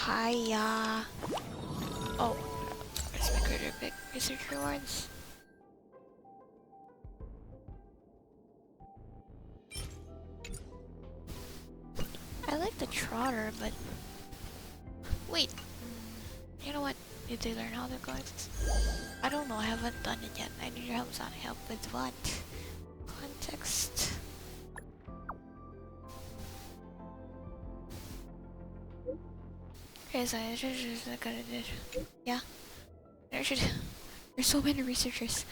Hiya. Oh, where's my critter pick? Research rewards. I like the trotter, but wait. You know what? Did they learn how to coexist? I don't know. I haven't done it yet. I need your help. Son. Help with what? Context. Okay, so yeah. There's so many researchers.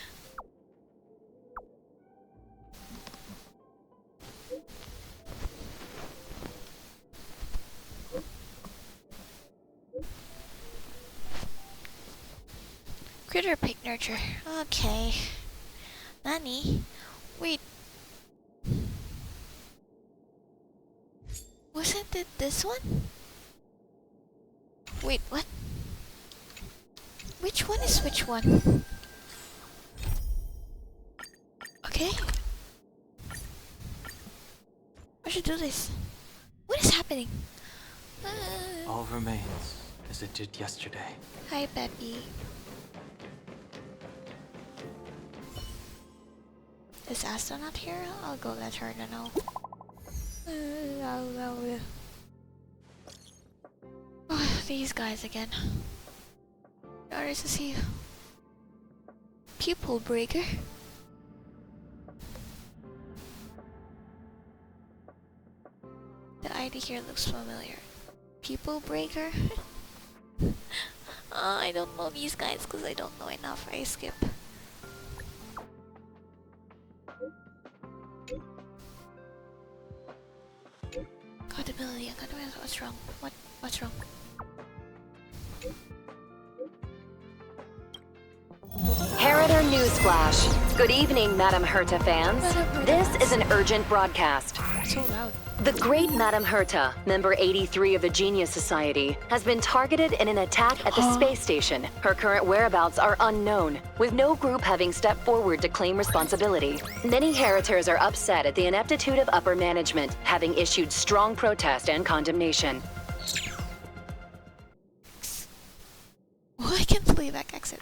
Critter pick nurture. Okay. Nani? Wait. Wasn't it this one? Wait, what? Which one is which one? Okay. I should do this. What is happening? All remains as it did yesterday. Hi, Peppy. Is astronaut here? I'll go let her know. Oh, these guys again. Notice to see pupil breaker. The ID here looks familiar. Pupil breaker. I don't know these guys because I don't know enough. I skip. Accountability. What's wrong? What's wrong? Herta Newsflash. Good evening, Madam Herta fans. This is an urgent broadcast. So loud. The great Madam Herta, member 83 of the Genius Society, has been targeted in an attack at the space station. Her current whereabouts are unknown, with no group having stepped forward to claim responsibility. Many Heritors are upset at the ineptitude of upper management, having issued strong protest and condemnation. Oh, I can't believe that exit.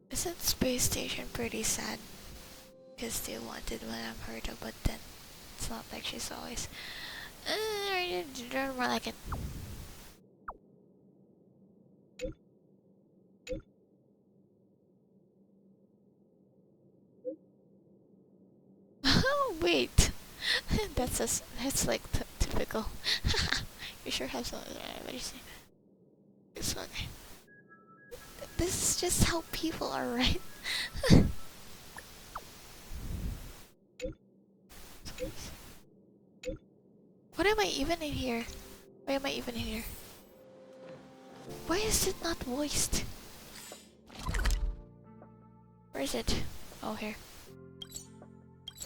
Isn't space station pretty sad? Because they wanted Madame Herta, but then it's not like she's always. I don't more like it. Oh wait, that's like typical. You sure have some. What do you say? This one. This is just how people are, right? What am I even in here? Why am I even in here? Why is it not voiced? Where is it? Oh, here.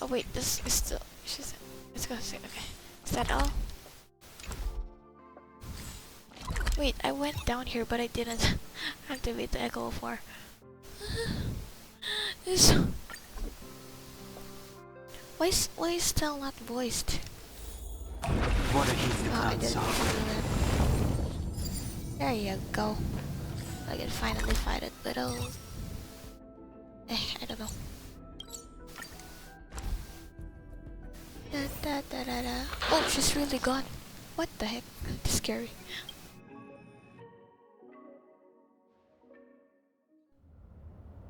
Oh wait, this is still. Let's go see. Okay, is that all? Wait, I went down here, but I didn't activate the echo before. This. Why is still not voiced? What a heath the Oh, I clouds didn't saw. do that. There you go. I can finally fight it, little. I don't know. Oh, she's really gone. What the heck? That's scary.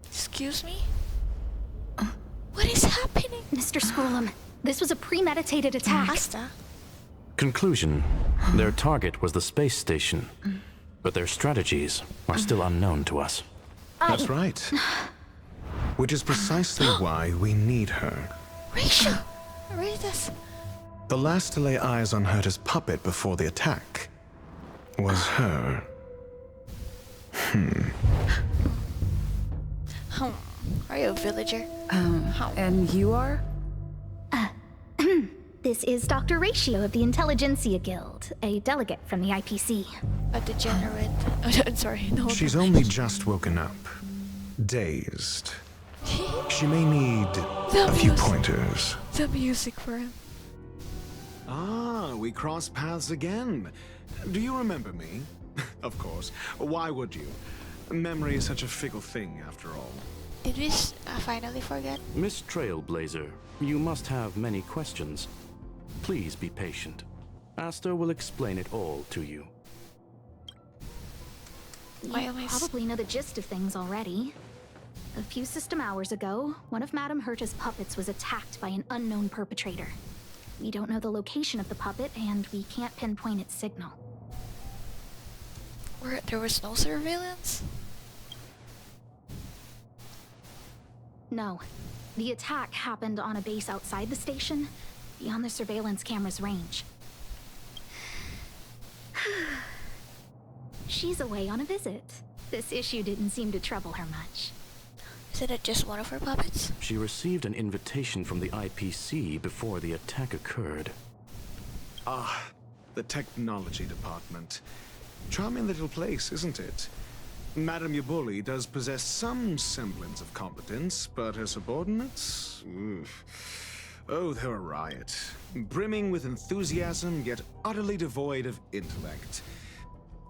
Excuse me? What is happening? Mr. Scrollum, this was a premeditated attack. Asta? Conclusion. Their target was the space station, but their strategies are still unknown to us. That's right. Which is precisely why we need her. Rachel! Read this. The last to lay eyes on Herta's puppet before the attack was her. Are you a villager? And you are? This is Dr. Ratio of the Intelligentsia Guild, a delegate from the IPC. A degenerate. Sorry, no. She's only just woken up. Dazed. She may need a few pointers. The music for him. Ah, we crossed paths again. Do you remember me? Of course. Why would you? Memory is such a fickle thing, after all. Did we finally forget? Miss Trailblazer, you must have many questions. Please be patient. Aster will explain it all to you. Why You am I probably know the gist of things already. A few system hours ago, one of Madame Herta's puppets was attacked by an unknown perpetrator. We don't know the location of the puppet, and we can't pinpoint its signal. There was no surveillance? No. The attack happened on a base outside the station, beyond the surveillance camera's range. She's away on a visit. This issue didn't seem to trouble her much. Isn't it just one of her puppets? She received an invitation from the IPC before the attack occurred. Ah, the technology department. Charming little place, isn't it? Madame Yabuli does possess some semblance of competence, but her subordinates? Oof. Oh, they're a riot. Brimming with enthusiasm, yet utterly devoid of intellect.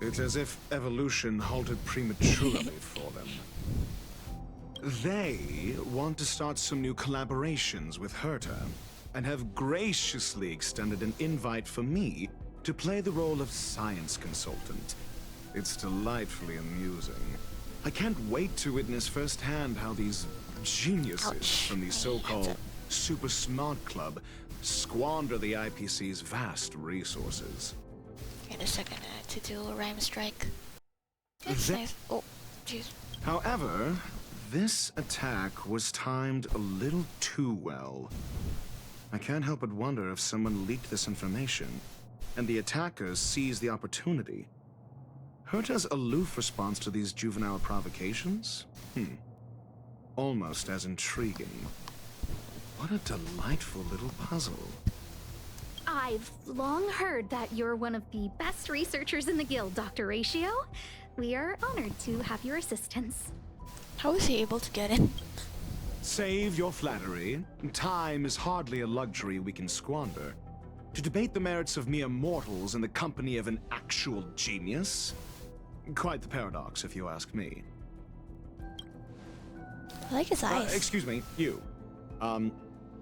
It's as if evolution halted prematurely for them. They want to start some new collaborations with Herta, and have graciously extended an invite for me to play the role of science consultant. It's delightfully amusing. I can't wait to witness firsthand how these geniuses from the so-called Super Smart Club squander the IPC's vast resources. In a second, I had to do a rhyme strike. That's nice. Oh, jeez. However, this attack was timed a little too well. I can't help but wonder if someone leaked this information, and the attackers seized the opportunity. Herta's aloof response to these juvenile provocations? Almost as intriguing. What a delightful little puzzle. I've long heard that you're one of the best researchers in the guild, Dr. Ratio. We are honored to have your assistance. How was he able to get in? Save your flattery. Time is hardly a luxury we can squander. To debate the merits of mere mortals in the company of an actual genius? Quite the paradox, if you ask me. I like his eyes. Excuse me, you.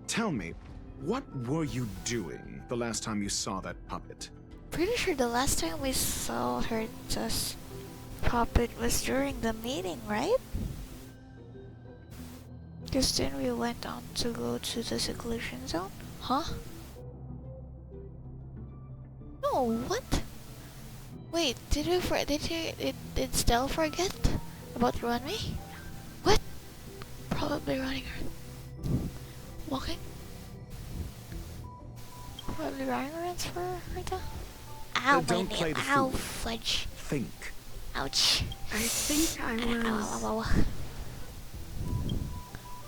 Tell me, what were you doing the last time you saw that puppet? Pretty sure the last time we saw Herta's puppet was during the meeting, right? Because then we went on to go to the seclusion zone. Huh? No, what? Wait, did Stella forget about runway? What? Probably running around. Walking? Probably running around for Herta? Ow, Don't my play knee. the Ow, fool. fudge. Think. Ouch. I think I was... Ow, ow, ow, ow.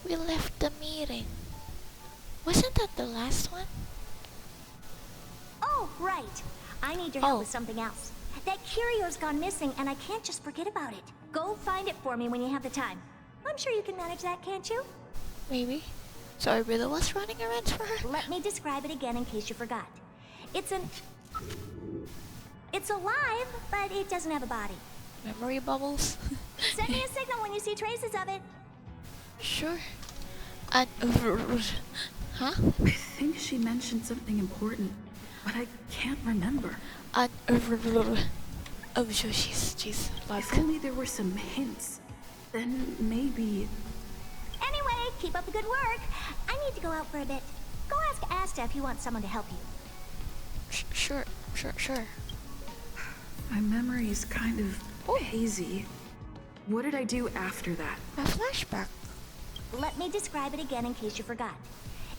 We left the meeting. Wasn't that the last one? Oh, right. I need your help Oh. with something else. That curio's gone missing, and I can't just forget about it. Go find it for me when you have the time. I'm sure you can manage that, can't you? Maybe. So I really was running around for her? Let me describe it again in case you forgot. It's alive, but it doesn't have a body. Memory bubbles? Send me a signal when you see traces of it. Sure. Huh? I think she mentioned something important, but I can't remember. Oh, so she's like... If only there were some hints, then maybe... Anyway, keep up the good work. I need to go out for a bit. Go ask Asta if you want someone to help you. Sure. My memory is kind of hazy. What did I do after that? A flashback. Let me describe it again in case you forgot.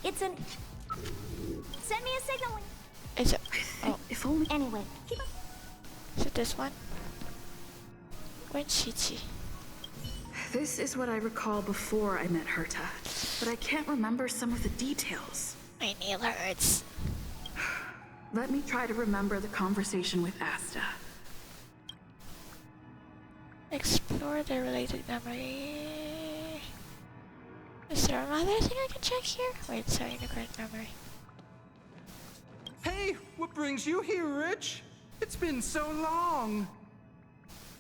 Send me a signal when... It's a... If only... Anyway, keep up... Is it this one? Where's Chi-Chi? This is what I recall before I met Herta, but I can't remember some of the details. My nail hurts. Let me try to remember the conversation with Asta. Explore the related memory. Is there another thing I can check here? Wait, sorry, the correct memory. Hey, what brings you here, Rich? It's been so long.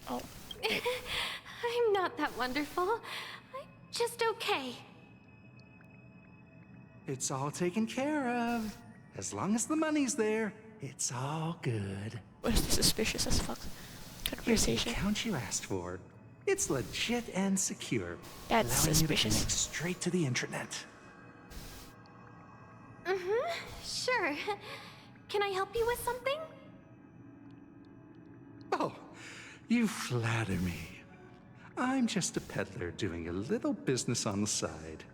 Oh. I'm not that wonderful. I'm just okay. It's all taken care of. As long as the money's there, it's all good. What is the suspicious as fuck Here's the conversation? account you asked for. It's legit and secure. That's allowing suspicious. You to connect straight to the intranet. Sure. Can I help you with something? Oh, you flatter me. I'm just a peddler doing a little business on the side.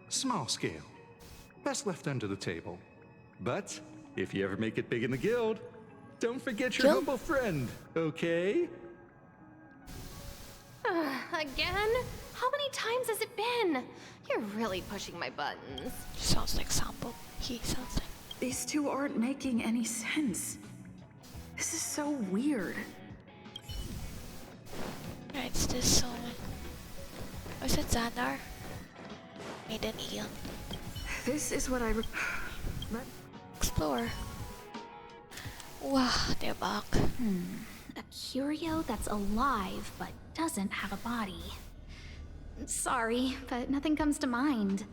Small scale. Best left under the table. But if you ever make it big in the guild, don't forget your Guild? humble friend, okay? Again? How many times has it been? You're really pushing my buttons. Sounds like Sampo. He sounds like. These two aren't making any sense. This is so weird. Right, it's this one. Oh, is it Xandar? Maiden Eon. This is what I Explore. Wow, they're back. A curio that's alive but doesn't have a body. Sorry, but nothing comes to mind.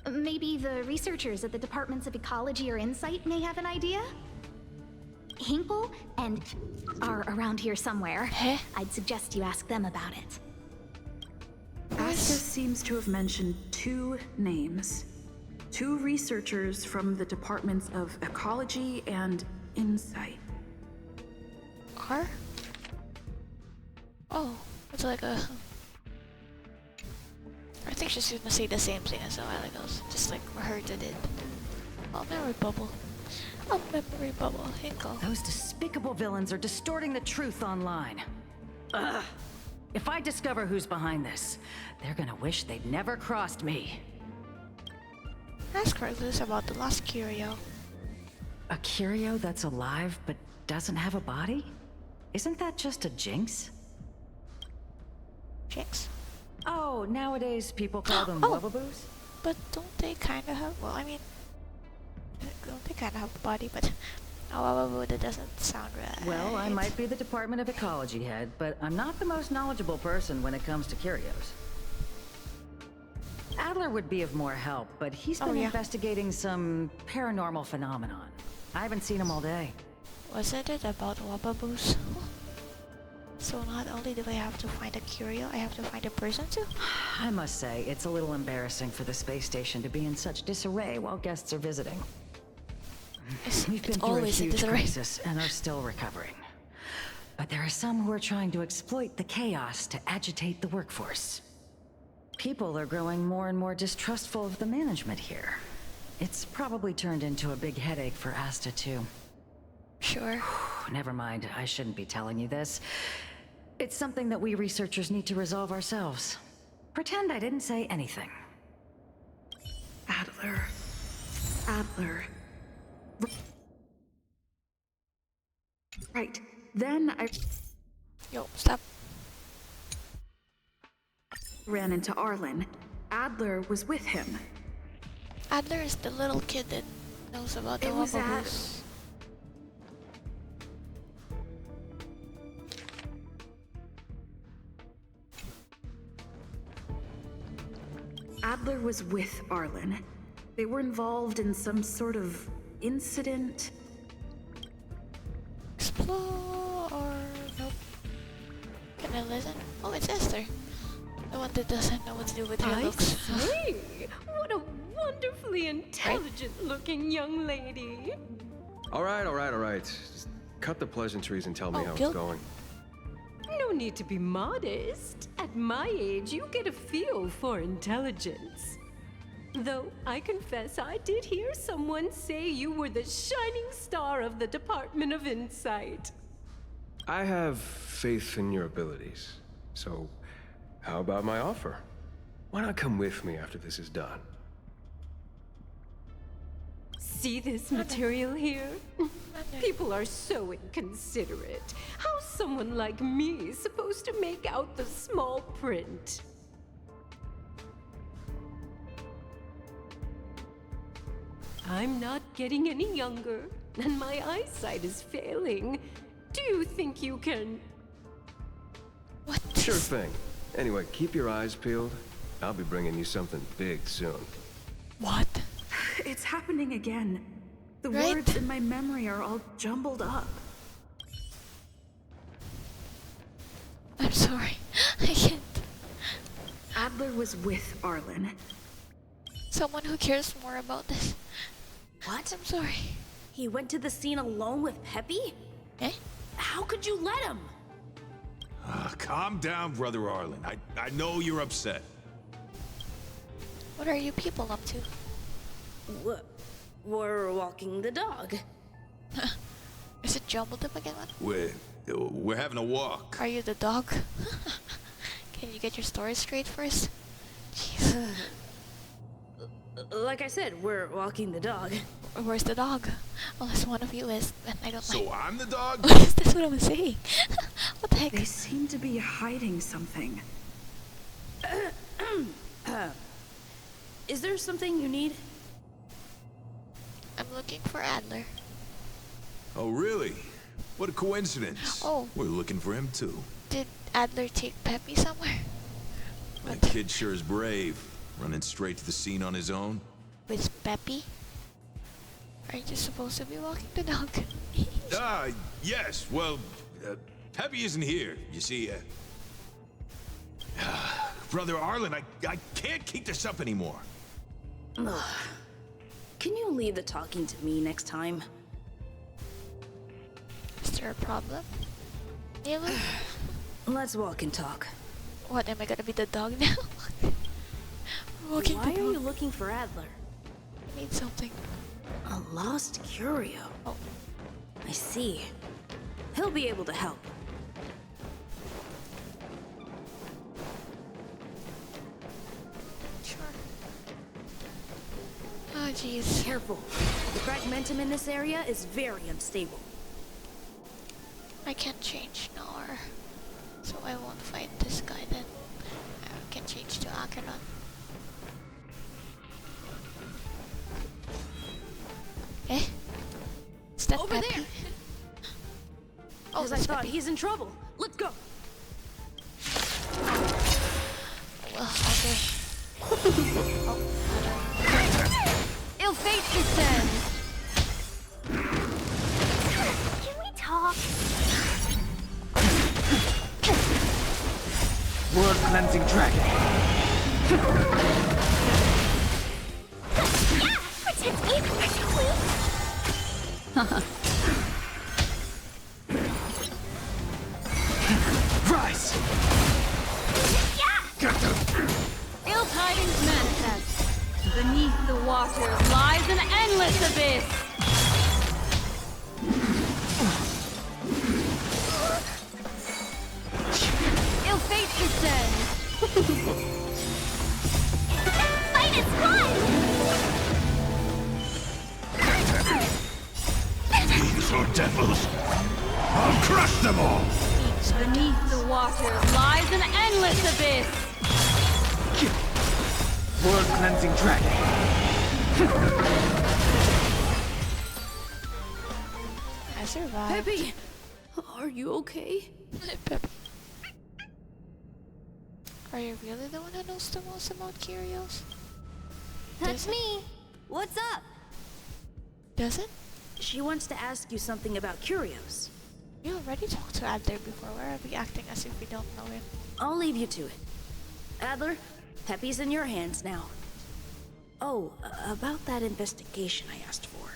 Maybe the researchers at the Departments of Ecology or Insight may have an idea? Hinkle and are around here somewhere. Huh? I'd suggest you ask them about it. Asta seems to have mentioned two names. Two researchers from the Departments of Ecology and Insight. R? Oh, it's like a. I think she's gonna say the same thing as a while ago, just like Herta did. Oh, memory bubble. Oh, memory bubble. Hinkle. Those despicable villains are distorting the truth online. Ugh. If I discover who's behind this, they're gonna wish they'd never crossed me. Ask Recluse about the last curio. A curio that's alive but doesn't have a body? Isn't that just a jinx? Jinx. Oh, nowadays people call them Oh. wubbaboos? But don't they kind of have? Well, I mean, don't they kind of have a body? But oh, that doesn't sound right. Well, I might be the Department of Ecology head, but I'm not the most knowledgeable person when it comes to curios. Adler would be of more help, but he's been yeah. investigating some paranormal phenomenon. I haven't seen him all day. Wasn't it about Wabbaboos? So not only do I have to find a curio, I have to find a person too? I must say, it's a little embarrassing for the space station to be in such disarray while guests are visiting. We've been through a always in huge disarray. crisis and are still recovering. But there are some who are trying to exploit the chaos to agitate the workforce. People are growing more and more distrustful of the management here. It's probably turned into a big headache for Asta too. Sure. Never mind, I shouldn't be telling you this. It's something that we researchers need to resolve ourselves. Pretend I didn't say anything. Adler. Right. Then I Yo, stop. ran into Arlen. Adler was with him. Adler is the little kid that knows about the It was at- Wabbaboos. Adler was with Arlen. They were involved in some sort of incident. Explore or nope. Can I listen? Oh, it's Esther. The one that doesn't know what to do with her looks. see. What a wonderfully intelligent-looking young lady. All right. Just cut the pleasantries and tell me Oh, how it's Gil- going. No need to be modest. At my age, you get a feel for intelligence. Though I confess I did hear someone say you were the shining star of the Department of Insight. I have faith in your abilities. So, how about my offer? Why not come with me after this is done? See this material here? People are so inconsiderate. How's someone like me supposed to make out the small print? I'm not getting any younger, and my eyesight is failing. Do you think you can... What? Sure thing. Anyway, keep your eyes peeled. I'll be bringing you something big soon. What? It's happening again. The Right? words in my memory are all jumbled up. I'm sorry. I can't. Adler was with Arlen. Someone who cares more about this. What? I'm sorry. He went to the scene alone with Peppy? Eh? How could you let him? Calm down, Brother Arlen. I know you're upset. What are you people up to? We're walking the dog. Is it jumbled up again? What? We're having a walk. Are you the dog? Can you get your story straight first? Jeez. Like I said, we're walking the dog. Where's the dog? Unless one of you is, and I don't So like. I'm the dog? That's what I'm saying. What the heck? They seem to be hiding something. Is there something you need? I'm looking for Adler. Oh, really? What a coincidence. Oh. We're looking for him, too. Did Adler take Peppy somewhere? That kid sure is brave. Running straight to the scene on his own. With Peppy? Are you supposed to be walking the dog? Yes. Well, Peppy isn't here. You see, Brother Arlen, I can't keep this up anymore. Can you leave the talking to me next time? Is there a problem? Neil? Let's walk and talk. What, am I gonna be the dog now? Walking Why the are dog. you looking for Adler? I need something. A lost curio. Oh. I see. He'll be able to help. Sure. Oh, jeez. Careful. The fragmentum in this area is very unstable. I can't change nor, so I won't fight this guy then. I can change to Acheron. Eh? Is that Over Peppy? there! Oh, As I that's thought, Peppy. he's in trouble. Let's go! Well, okay. Oh, Ill fate descends! Can we talk? World cleansing dragon. Yeah! Protect me! Protect me! Rise! Yeah! Ill tidings manifest. Beneath the waters lies an endless abyss. Ill fate descends. Fight is fun! Fiends or devils, I'll crush them all! Beneath the waters lies an endless abyss. World cleansing dragon. I survived. Peppy! Are you okay? Peppy. Are you really the one who knows the most about curios? That's me. What's up? Does it? She wants to ask you something about curios. You already talked to Adler before. Why are we acting as if we don't know him? I'll leave you to it. Adler, Peppy's in your hands now. Oh, about that investigation I asked for.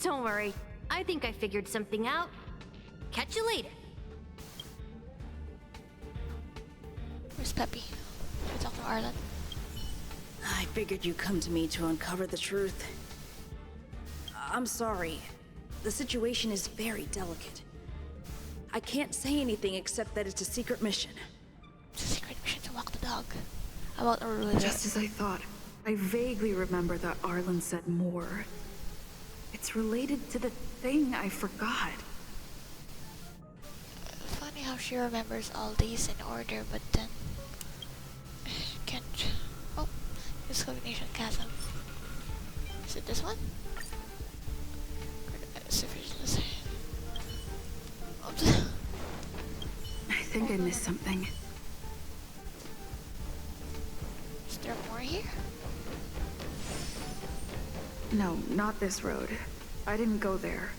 Don't worry. I think I figured something out. Catch you later. Where's Peppy? Should we talk to Arlen? I figured you'd come to me to uncover the truth. I'm sorry. The situation is very delicate. I can't say anything except that it's a secret mission. It's a secret mission to walk the dog. About a religion. Just as I thought. I vaguely remember that Arlen said more. It's related to the thing I forgot. Funny how she remembers all these in order, but then she can't. Oh, this cognition chasm. Is it this one? Sufficiency. I think I missed something. Is there more here? No, not this road. I didn't go there.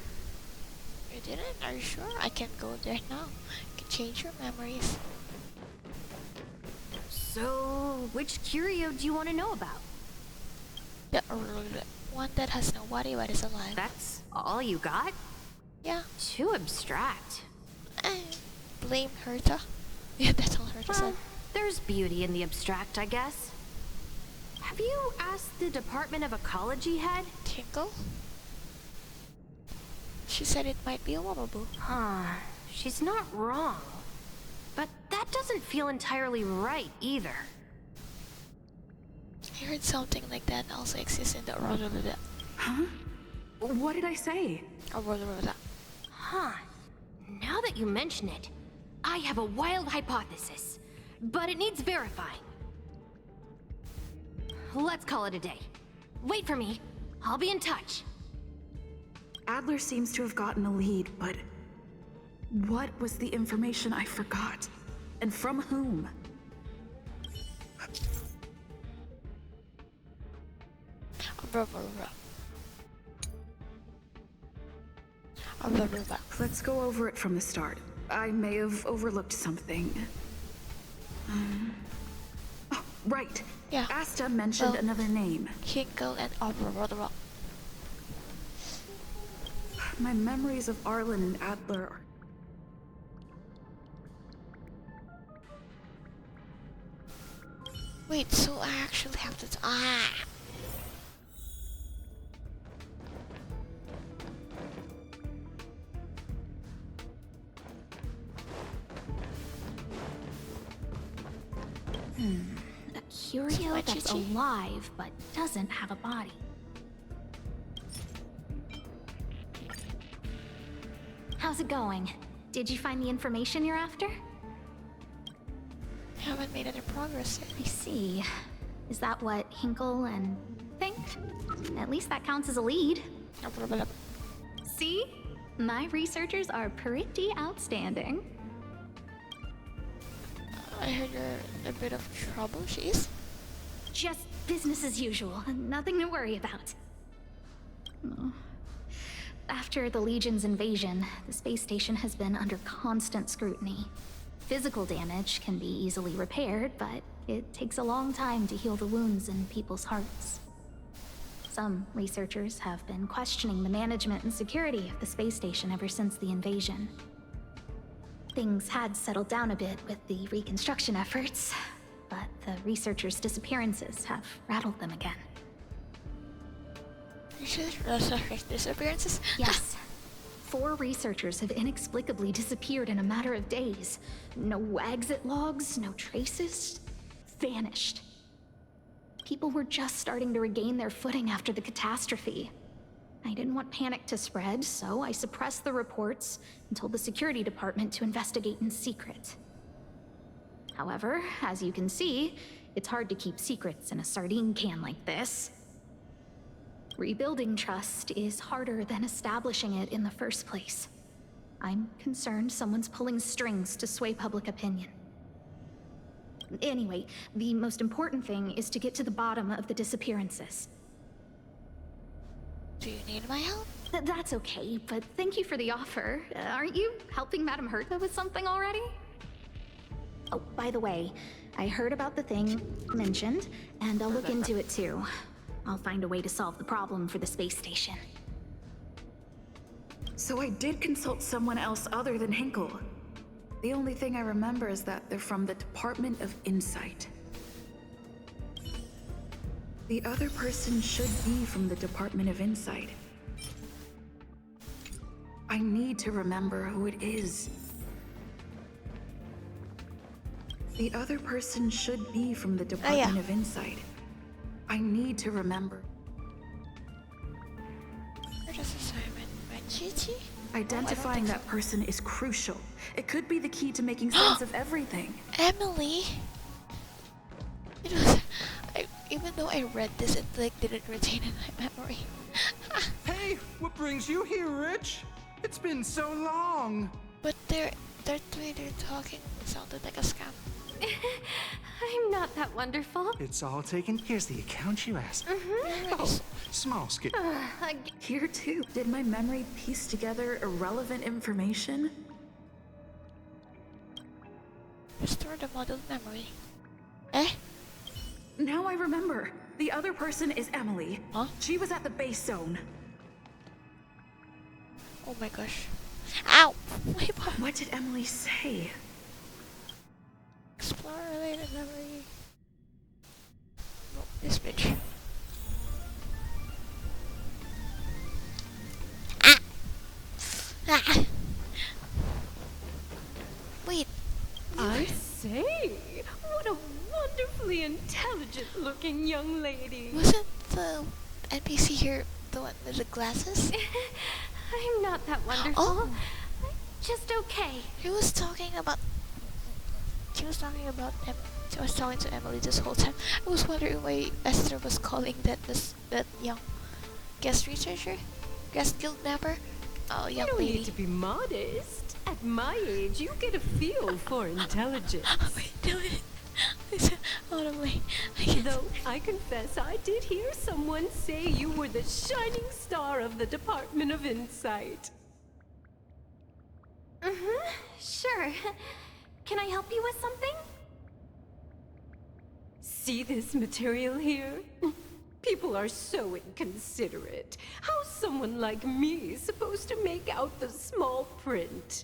You didn't? Are you sure? I can't go there now. I can change your memories. So, which curio do you want to know about? The one that has no body but is alive. That's all you got? Yeah. Too abstract. Blame Herta. Yeah, that's all Herta said. There's beauty in the abstract, I guess. Have you asked the Department of Ecology head? Tinkle? She said it might be a wobbleboo. Huh. She's not wrong. But that doesn't feel entirely right either. I heard something like that also exists in the Huh? What did I say? Huh. Now that you mention it, I have a wild hypothesis, but it needs verifying. Let's call it a day. Wait for me. I'll be in touch. Adler seems to have gotten a lead, but what was the information I forgot? And from whom? Let's go over it from the start. I may have overlooked something. Oh, right. Yeah. Asta mentioned another name. Hinkle and Rock. My memories of Arlen and Adler are... Wait, so I actually have to... A curio that's alive but doesn't have a body. How's it going? Did you find the information you're after? Haven't made any progress yet. I see. Is that what Hinkle and think? At least that counts as a lead. See? My researchers are pretty outstanding. I heard you're in a bit of trouble, she is? Just business as usual. Nothing to worry about. Oh. After the Legion's invasion, the space station has been under constant scrutiny. Physical damage can be easily repaired, but it takes a long time to heal the wounds in people's hearts. Some researchers have been questioning the management and security of the space station ever since the invasion. Things had settled down a bit with the reconstruction efforts, but the researchers' disappearances have rattled them again. Disappearances? Yes. 4 researchers have inexplicably disappeared in a matter of days. No exit logs, no traces. Vanished. People were just starting to regain their footing after the catastrophe. I didn't want panic to spread, so I suppressed the reports and told the security department to investigate in secret. However, as you can see, it's hard to keep secrets in a sardine can like this. Rebuilding trust is harder than establishing it in the first place. I'm concerned someone's pulling strings to sway public opinion. Anyway, the most important thing is to get to the bottom of the disappearances. Do you need my help? That's okay, but thank you for the offer. Aren't you helping Madame Herta with something already? Oh, by the way, I heard about the thing mentioned, and I'll look into it too. I'll find a way to solve the problem for the space station. So I did consult someone else other than Hinkle. The only thing I remember is that they're from the Department of Insight. The other person should be from the Department of Insight. I need to remember who it is. The other person should be from the Department of Insight. I need to remember. Herta's assignment by Chi-Chi? Identifying that person is crucial. It could be the key to making sense of everything. Emily! It was, even though I read this, it like didn't retain in my memory. Hey, what brings you here, Rich? It's been so long. But the way they're talking sounded like a scam. I'm not that wonderful. It's all taken. Here's the account you asked. Oh, small skip. Here too, did my memory piece together irrelevant information? Restore the model memory. Eh? Now I remember. The other person is Emily. Huh? She was at the base zone. Oh my gosh. Ow! What did Emily say? Explore related memory. Oh, this bitch. Ah! Wait. I say, what a wonderfully intelligent-looking young lady. Wasn't the NPC here the one with the glasses? I'm not that wonderful. Oh. I'm just okay. She was talking to Emily this whole time. I was wondering why Esther was calling that young guest researcher, guest guild member. Oh, young lady. You don't need to be modest. At my age, you get a feel for intelligence. Wait, do it. Out of way. Though I confess I did hear someone say you were the shining star of the Department of Insight. Sure. Can I help you with something? See this material here? People are so inconsiderate. How's someone like me supposed to make out the small print?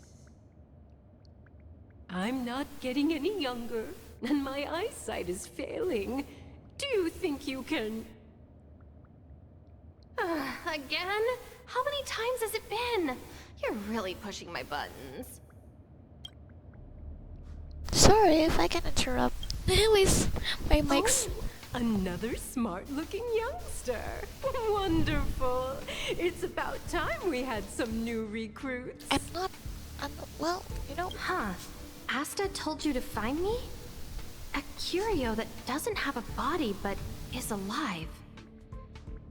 I'm not getting any younger, and my eyesight is failing. Do you think you can... Again? How many times has it been? You're really pushing my buttons. Sorry if I can interrupt. Anyways, my mic's... Another smart-looking youngster. Wonderful. It's about time we had some new recruits. Well, you know... Huh. Asta told you to find me? A curio that doesn't have a body but is alive.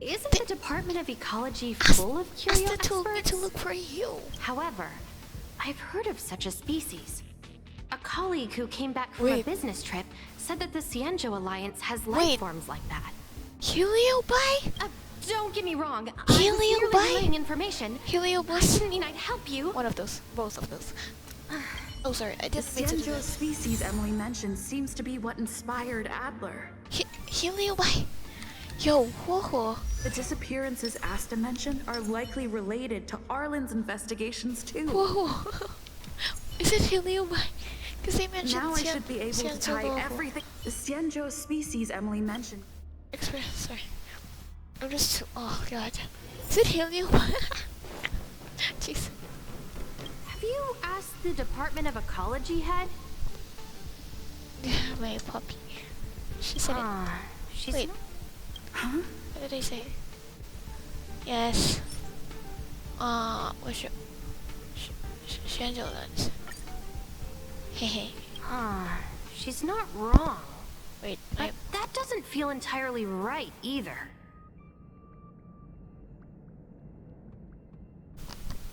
Isn't the Department of Ecology full of curio Asta experts? told me to look for you. However, I've heard of such a species. A colleague who came back from a business trip said that the Cienjo Alliance has life forms like that. Heliobi? Don't get me wrong. I was merely relaying information. Heliobus? I didn't mean I'd help you. One of those. Both of those. Oh, sorry. I didn't mean to do The that. species Emily mentioned seems to be what inspired Adler. Heliobi? Yo, whoa. The disappearances Asta mentioned are likely related to Arlen's investigations too. Whoa. Is it Heliobi? Because they mentioned now I should be able to tie everything. The Cienjo species Emily mentioned. Sorry. I'm just too... Oh, God. Is it Heliobi? Jeez. Have you asked the Department of Ecology head? My puppy. She said it. She's Wait. Huh? What did I say? Yes. What's your... Shanjolans. Hehe. She's not wrong. Wait, but that doesn't feel entirely right either.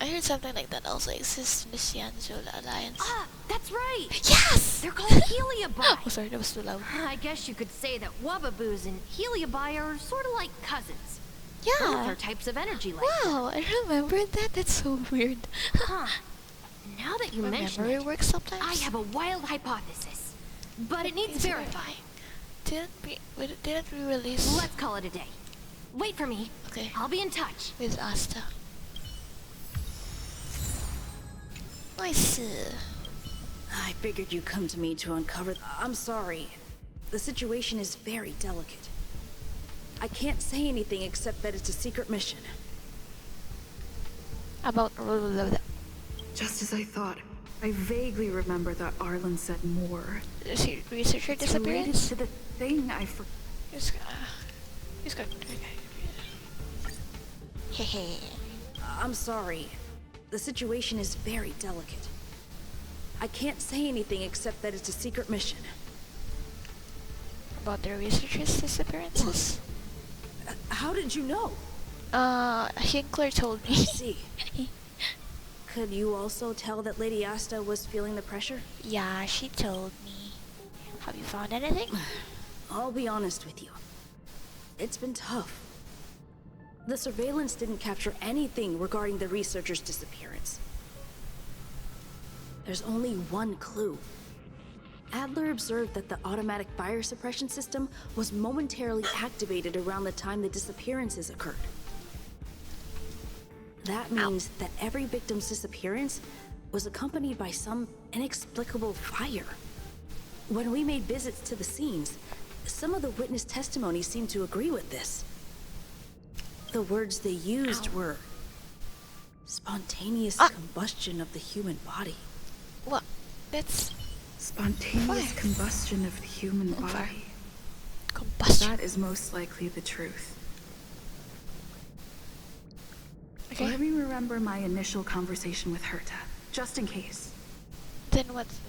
I heard something like that also exists in the Cienjo Alliance. That's right! Yes! They're called Heliobi! Oh, sorry, that was too loud. I guess you could say that Wababoos and Heliobi are sort of like cousins. Yeah! Both are types of energy like wow, I remembered that. That's so weird. Now that you My mention memory it, works sometimes. I have a wild hypothesis. But it needs verifying. Didn't we release... Let's call it a day. Wait for me. Okay. I'll be in touch. With Asta. Nice. I figured you'd come to me to uncover... I'm sorry. The situation is very delicate. I can't say anything except that it's a secret mission. About Just as I thought. I vaguely remember that Arlen said more. researcher It's related disappearance? to the thing I forgot. He's got. Hehe. I'm sorry. The situation is very delicate. I can't say anything except that it's a secret mission. About the researcher's disappearances? How did you know? Hinkler told me. I see. Could you also tell that Lady Asta was feeling the pressure? Yeah, she told me. Have you found anything? I'll be honest with you. It's been tough. The surveillance didn't capture anything regarding the researcher's disappearance. There's only one clue. Adler observed that the automatic fire suppression system was momentarily activated around the time the disappearances occurred. That means that every victim's disappearance was accompanied by some inexplicable fire. When we made visits to the scenes, some of the witness testimony seemed to agree with this. The words they used were spontaneous combustion of the human body. What? That's spontaneous combustion of the human body. Combustion. That is most likely the truth. Okay. Let me remember my initial conversation with Herta, just in case. Then what's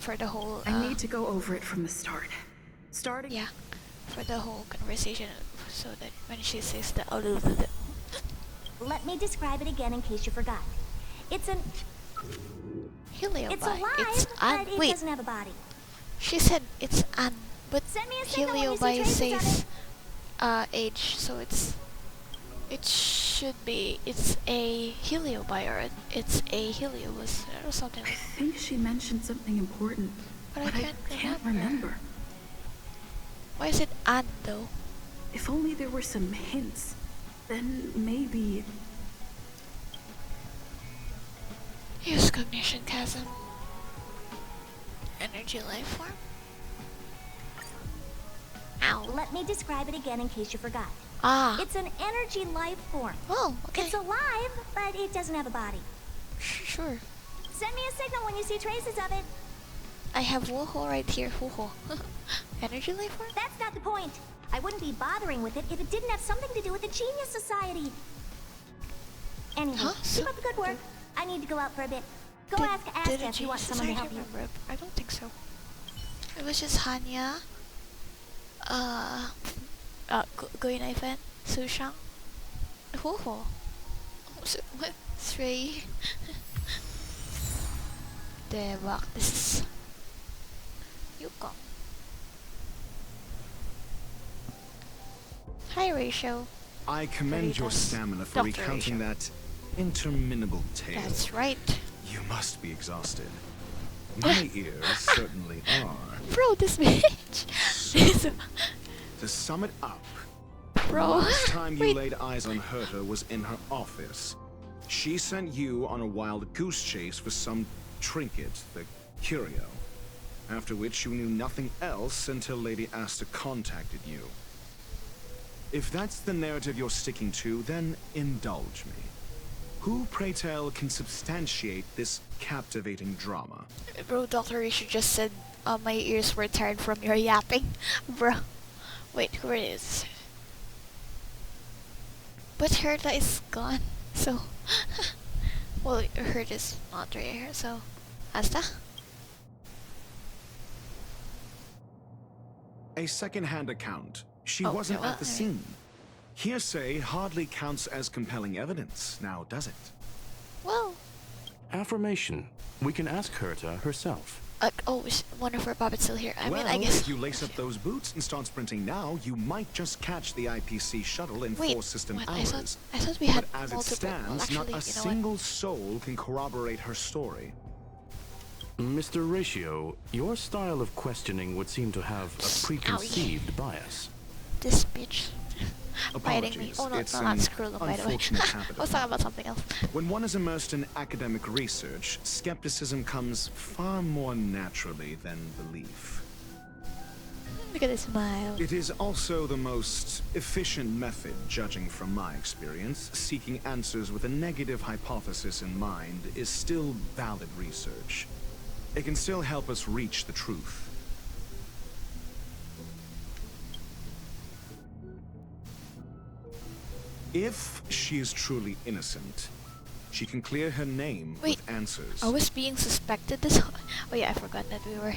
for the whole? I need to go over it from the start. Starting. Yeah, for the whole conversation, so that when she says the Let me describe it again in case you forgot. It's an helio. It's alive, but it doesn't have a body. She said it's an, but Send me a signal when you see helio traces of says it. age, so it should be it's a heliobi or it's a heliobus or something. I think she mentioned something important, but I can't remember. Why is it an though? If only there were some hints, then maybe. Use cognition chasm. Energy life form. Ow. Let me describe it again in case you forgot. It's an energy life form. Oh, okay. It's alive, but it doesn't have a body. Sure. Send me a signal when you see traces of it. I have Woho right here. Woho. Energy life form? That's not the point. I wouldn't be bothering with it if it didn't have something to do with the Genius Society. Anyway, keep up the good work. I need to go out for a bit. Go ask Asta if you want someone to help you. I don't think so. It was just Hanya, Goinaifen, Sushang, Woho, Srei. Debak, this is Yukong. Hi, Ratio. I commend your stamina for recounting that interminable tale. That's right. You must be exhausted. My ears certainly are. Bro, this bitch. So, to sum it up, Bro. the last time you laid eyes on Herta was in her office. She sent you on a wild goose chase for some trinket, the curio. After which you knew nothing else until Lady Asta contacted you. If that's the narrative you're sticking to, then indulge me. Who, pray tell, can substantiate this captivating drama? Bro, Dr. Risha just said my ears were tired from your yapping. Bro. Wait, where is it? But Herta is gone, so... well, Herta's not right here, so... Asta? A second-hand account. She wasn't at the scene. Hearsay hardly counts as compelling evidence, now does it? Well... Affirmation. We can ask Herta herself. Is one of her puppets still here? I mean, I Well, guess... if you lace up those boots and start sprinting now, you might just catch the IPC shuttle in 4 system hours. I thought we had but as multiple... it stands, actually, not a single soul can corroborate her story. Mr. Ratio, your style of questioning would seem to have a preconceived bias. This bitch. Biting me. Apologies. Oh no, It's not an Skrullo, by the way. unfortunate habit I was of talking about something else. When one is immersed in academic research, skepticism comes far more naturally than belief. Look at his smile. It is also the most efficient method, judging from my experience. Seeking answers with a negative hypothesis in mind is still valid research. It can still help us reach the truth. If she is truly innocent, she can clear her name with answers. I was being suspected this whole... Oh yeah, I forgot that we were...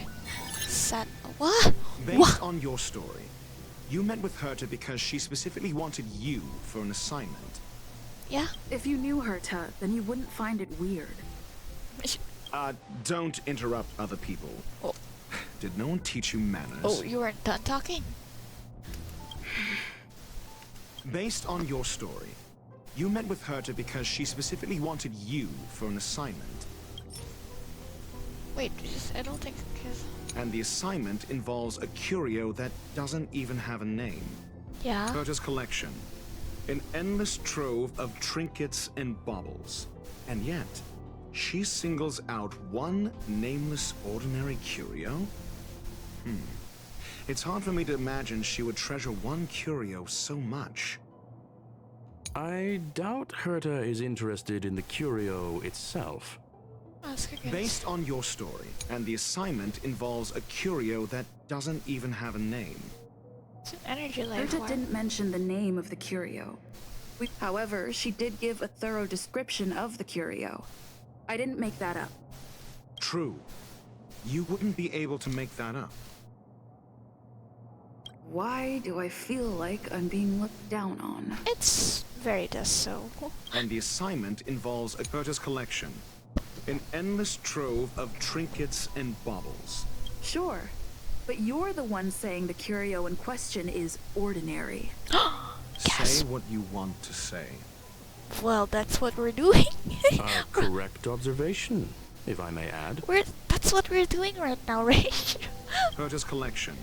What? Based on your story, you met with Herta because she specifically wanted you for an assignment. Yeah? If you knew Herta, then you wouldn't find it weird. Don't interrupt other people. Oh. Did no one teach you manners? Oh, you weren't done talking? Based on your story, you met with Herta because she specifically wanted you for an assignment. Wait, I don't think... And the assignment involves a curio that doesn't even have a name. Yeah? Herta's collection. An endless trove of trinkets and baubles. And yet, she singles out one nameless ordinary curio? It's hard for me to imagine she would treasure one curio so much. I doubt Herta is interested in the curio itself. Based on your story, and the assignment involves a curio that doesn't even have a name. It's an energy life Herta didn't mention the name of the curio. However, she did give a thorough description of the curio. I didn't make that up. True. You wouldn't be able to make that up. Why do I feel like I'm being looked down on? It's very does so. And the assignment involves a Herta's collection. An endless trove of trinkets and baubles. Sure, but you're the one saying the curio in question is ordinary. Say what you want to say. Well, that's what we're doing. A correct observation, if I may add. That's what we're doing right now, Rach. Herta's collection.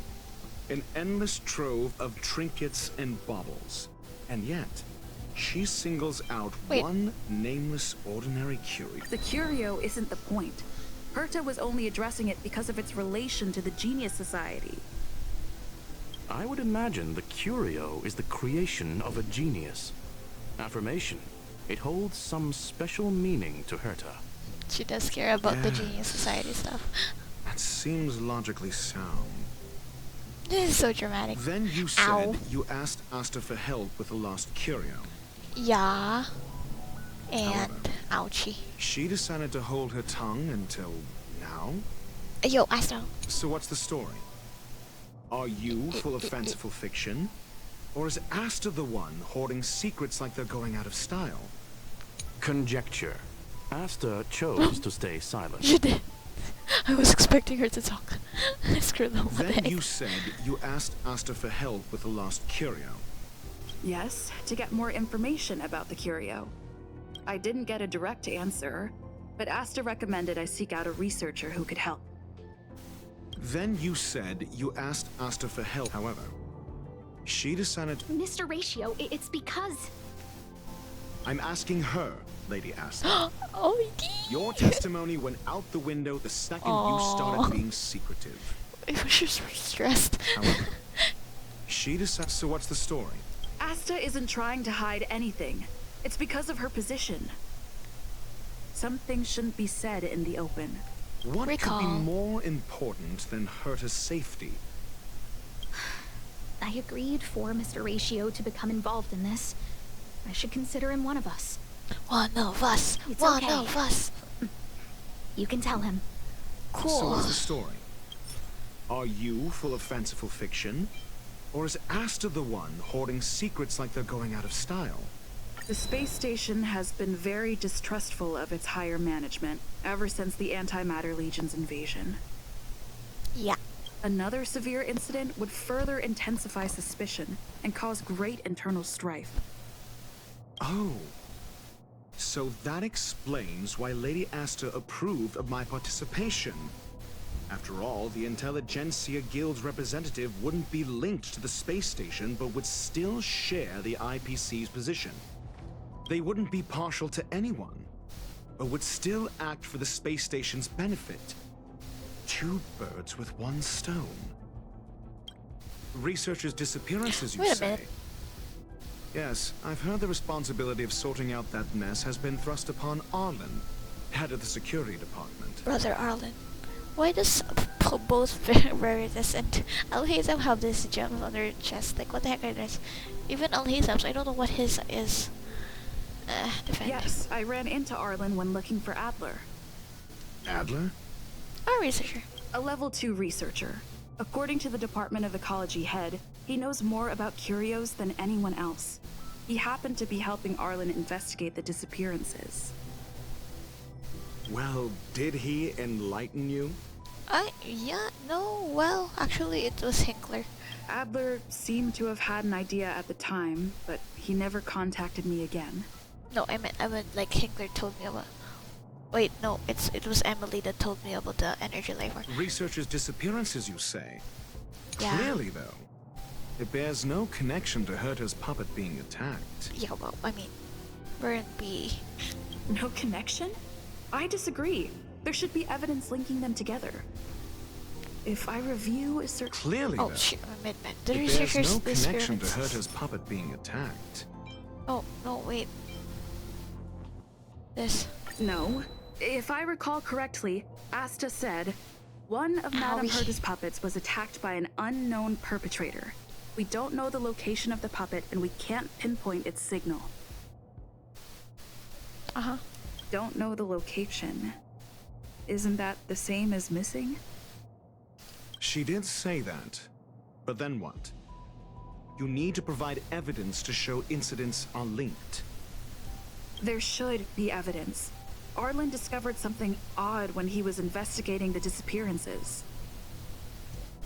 An endless trove of trinkets and baubles. And yet, she singles out one nameless ordinary curio. The curio isn't the point. Herta was only addressing it because of its relation to the Genius Society. I would imagine the curio is the creation of a genius. Affirmation. It holds some special meaning to Herta. She does care about the Genius Society stuff. That seems logically sound. This is so dramatic. Then you said you asked Asta for help with the lost curio. Yeah. And However, ouchie. She decided to hold her tongue until now? Yo, Asta. So what's the story? Are you full of fanciful fiction? Or is Asta the one hoarding secrets like they're going out of style? Conjecture. Asta chose to stay silent. She did. I was expecting her to talk. I screwed them with Then it. you said you asked Asta for help with the lost curio. Yes, to get more information about the curio. I didn't get a direct answer, but Asta recommended I seek out a researcher who could help. Then you said you asked Asta for help. However, she decided... Mr. Ratio, it's because... I'm asking her, Lady Asta. Oh, Your testimony went out the window the second you started being secretive. I was just stressed. However, she decided... So what's the story? Asta isn't trying to hide anything. It's because of her position. Some things shouldn't be said in the open. What could be more important than Herta's safety? I agreed for Mr. Ratio to become involved in this. I should consider him one of us. One of us. It's One okay. of us. You can tell him. Cool. So what's the story? Are you full of fanciful fiction? Or is Asta the one hoarding secrets like they're going out of style? The space station has been very distrustful of its higher management ever since the Antimatter Legion's invasion. Yeah. Another severe incident would further intensify suspicion and cause great internal strife. Oh. So that explains why Lady Asta approved of my participation. After all, the Intelligentsia Guild's representative wouldn't be linked to the space station, but would still share the IPC's position. They wouldn't be partial to anyone, but would still act for the space station's benefit. Two birds with one stone. Researchers' disappearances, you Wait a say? minute. Yes, I've heard the responsibility of sorting out that mess has been thrust upon Arlen, head of the security department. Brother Arlen. Why does both Veritas and Alhazam have these gems on their chest? Like, what the heck are these? Even Alhazam's, I don't know what his is. Defend. Yes, I ran into Arlen when looking for Adler. Adler? Our researcher. A level 2 researcher. According to the Department of Ecology head, he knows more about curios than anyone else. He happened to be helping Arlen investigate the disappearances. Well, did he enlighten you? Yeah, no, well, actually it was Hinkler. Adler seemed to have had an idea at the time, but he never contacted me again. No, I meant like Hinkler told me about... Wait, no, it was Emily that told me about the energy labor. Researchers' disappearances, you say? Yeah. Clearly, though, it bears no connection to Herta's puppet being attacked. Yeah, well, I mean, weren't we... No connection? I disagree. There should be evidence linking them together. If I review a certain... Clearly, oh, though, shit, I meant the it researchers' bears no connection to experiments. Herta's puppet being attacked. Oh, no, wait. This. No. If I recall correctly, Asta said, one of Madame Herta's puppets was attacked by an unknown perpetrator. We don't know the location of the puppet, and we can't pinpoint its signal. Uh-huh. Don't know the location. Isn't that the same as missing? She did say that. But then what? You need to provide evidence to show incidents are linked. There should be evidence. Arlen discovered something odd when he was investigating the disappearances.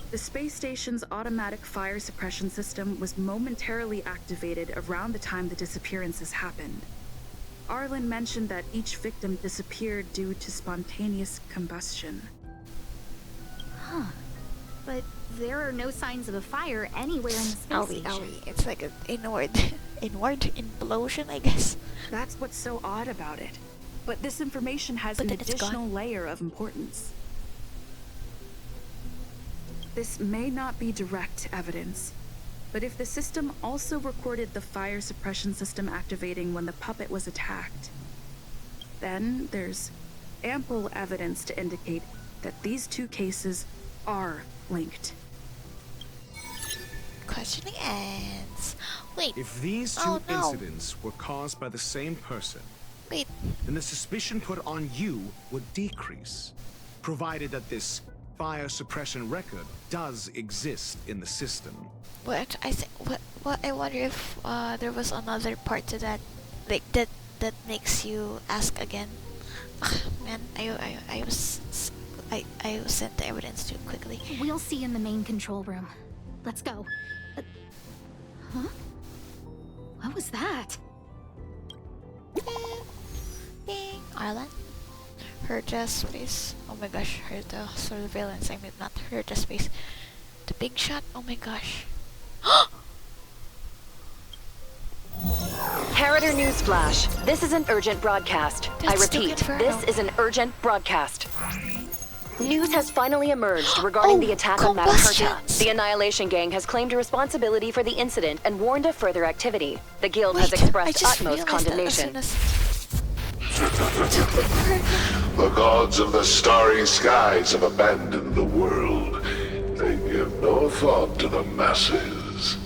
The space station's automatic fire suppression system was momentarily activated around the time the disappearances happened. Arlen mentioned that each victim disappeared due to spontaneous combustion. Huh. But there are no signs of a fire anywhere in the space station. It's like an inward implosion, I guess. That's what's so odd about it. But this information has an additional layer of importance. This may not be direct evidence, but if the system also recorded the fire suppression system activating when the puppet was attacked, then there's ample evidence to indicate that these two cases are linked. Questioning ends. Wait. If these two incidents were caused by the same person, wait, then the suspicion put on you would decrease, provided that this fire suppression record does exist in the system. What I wonder if there was another part to that, like that makes you ask again. Man, I was sent the evidence too quickly. We'll see in the main control room. Let's go. Huh? What was that? Ding, Arlen. Herta space. Oh my gosh, Herta surveillance. I mean, not Herta space. The big shot. Oh my gosh. Herta Newsflash. This is an urgent broadcast. I repeat, this is an urgent broadcast. News has finally emerged regarding the attack on Madame Herta. The Annihilation Gang has claimed responsibility for the incident and warned of further activity. The Guild has expressed utmost condemnation. The gods of the starry skies have abandoned the world. They give no thought to the masses.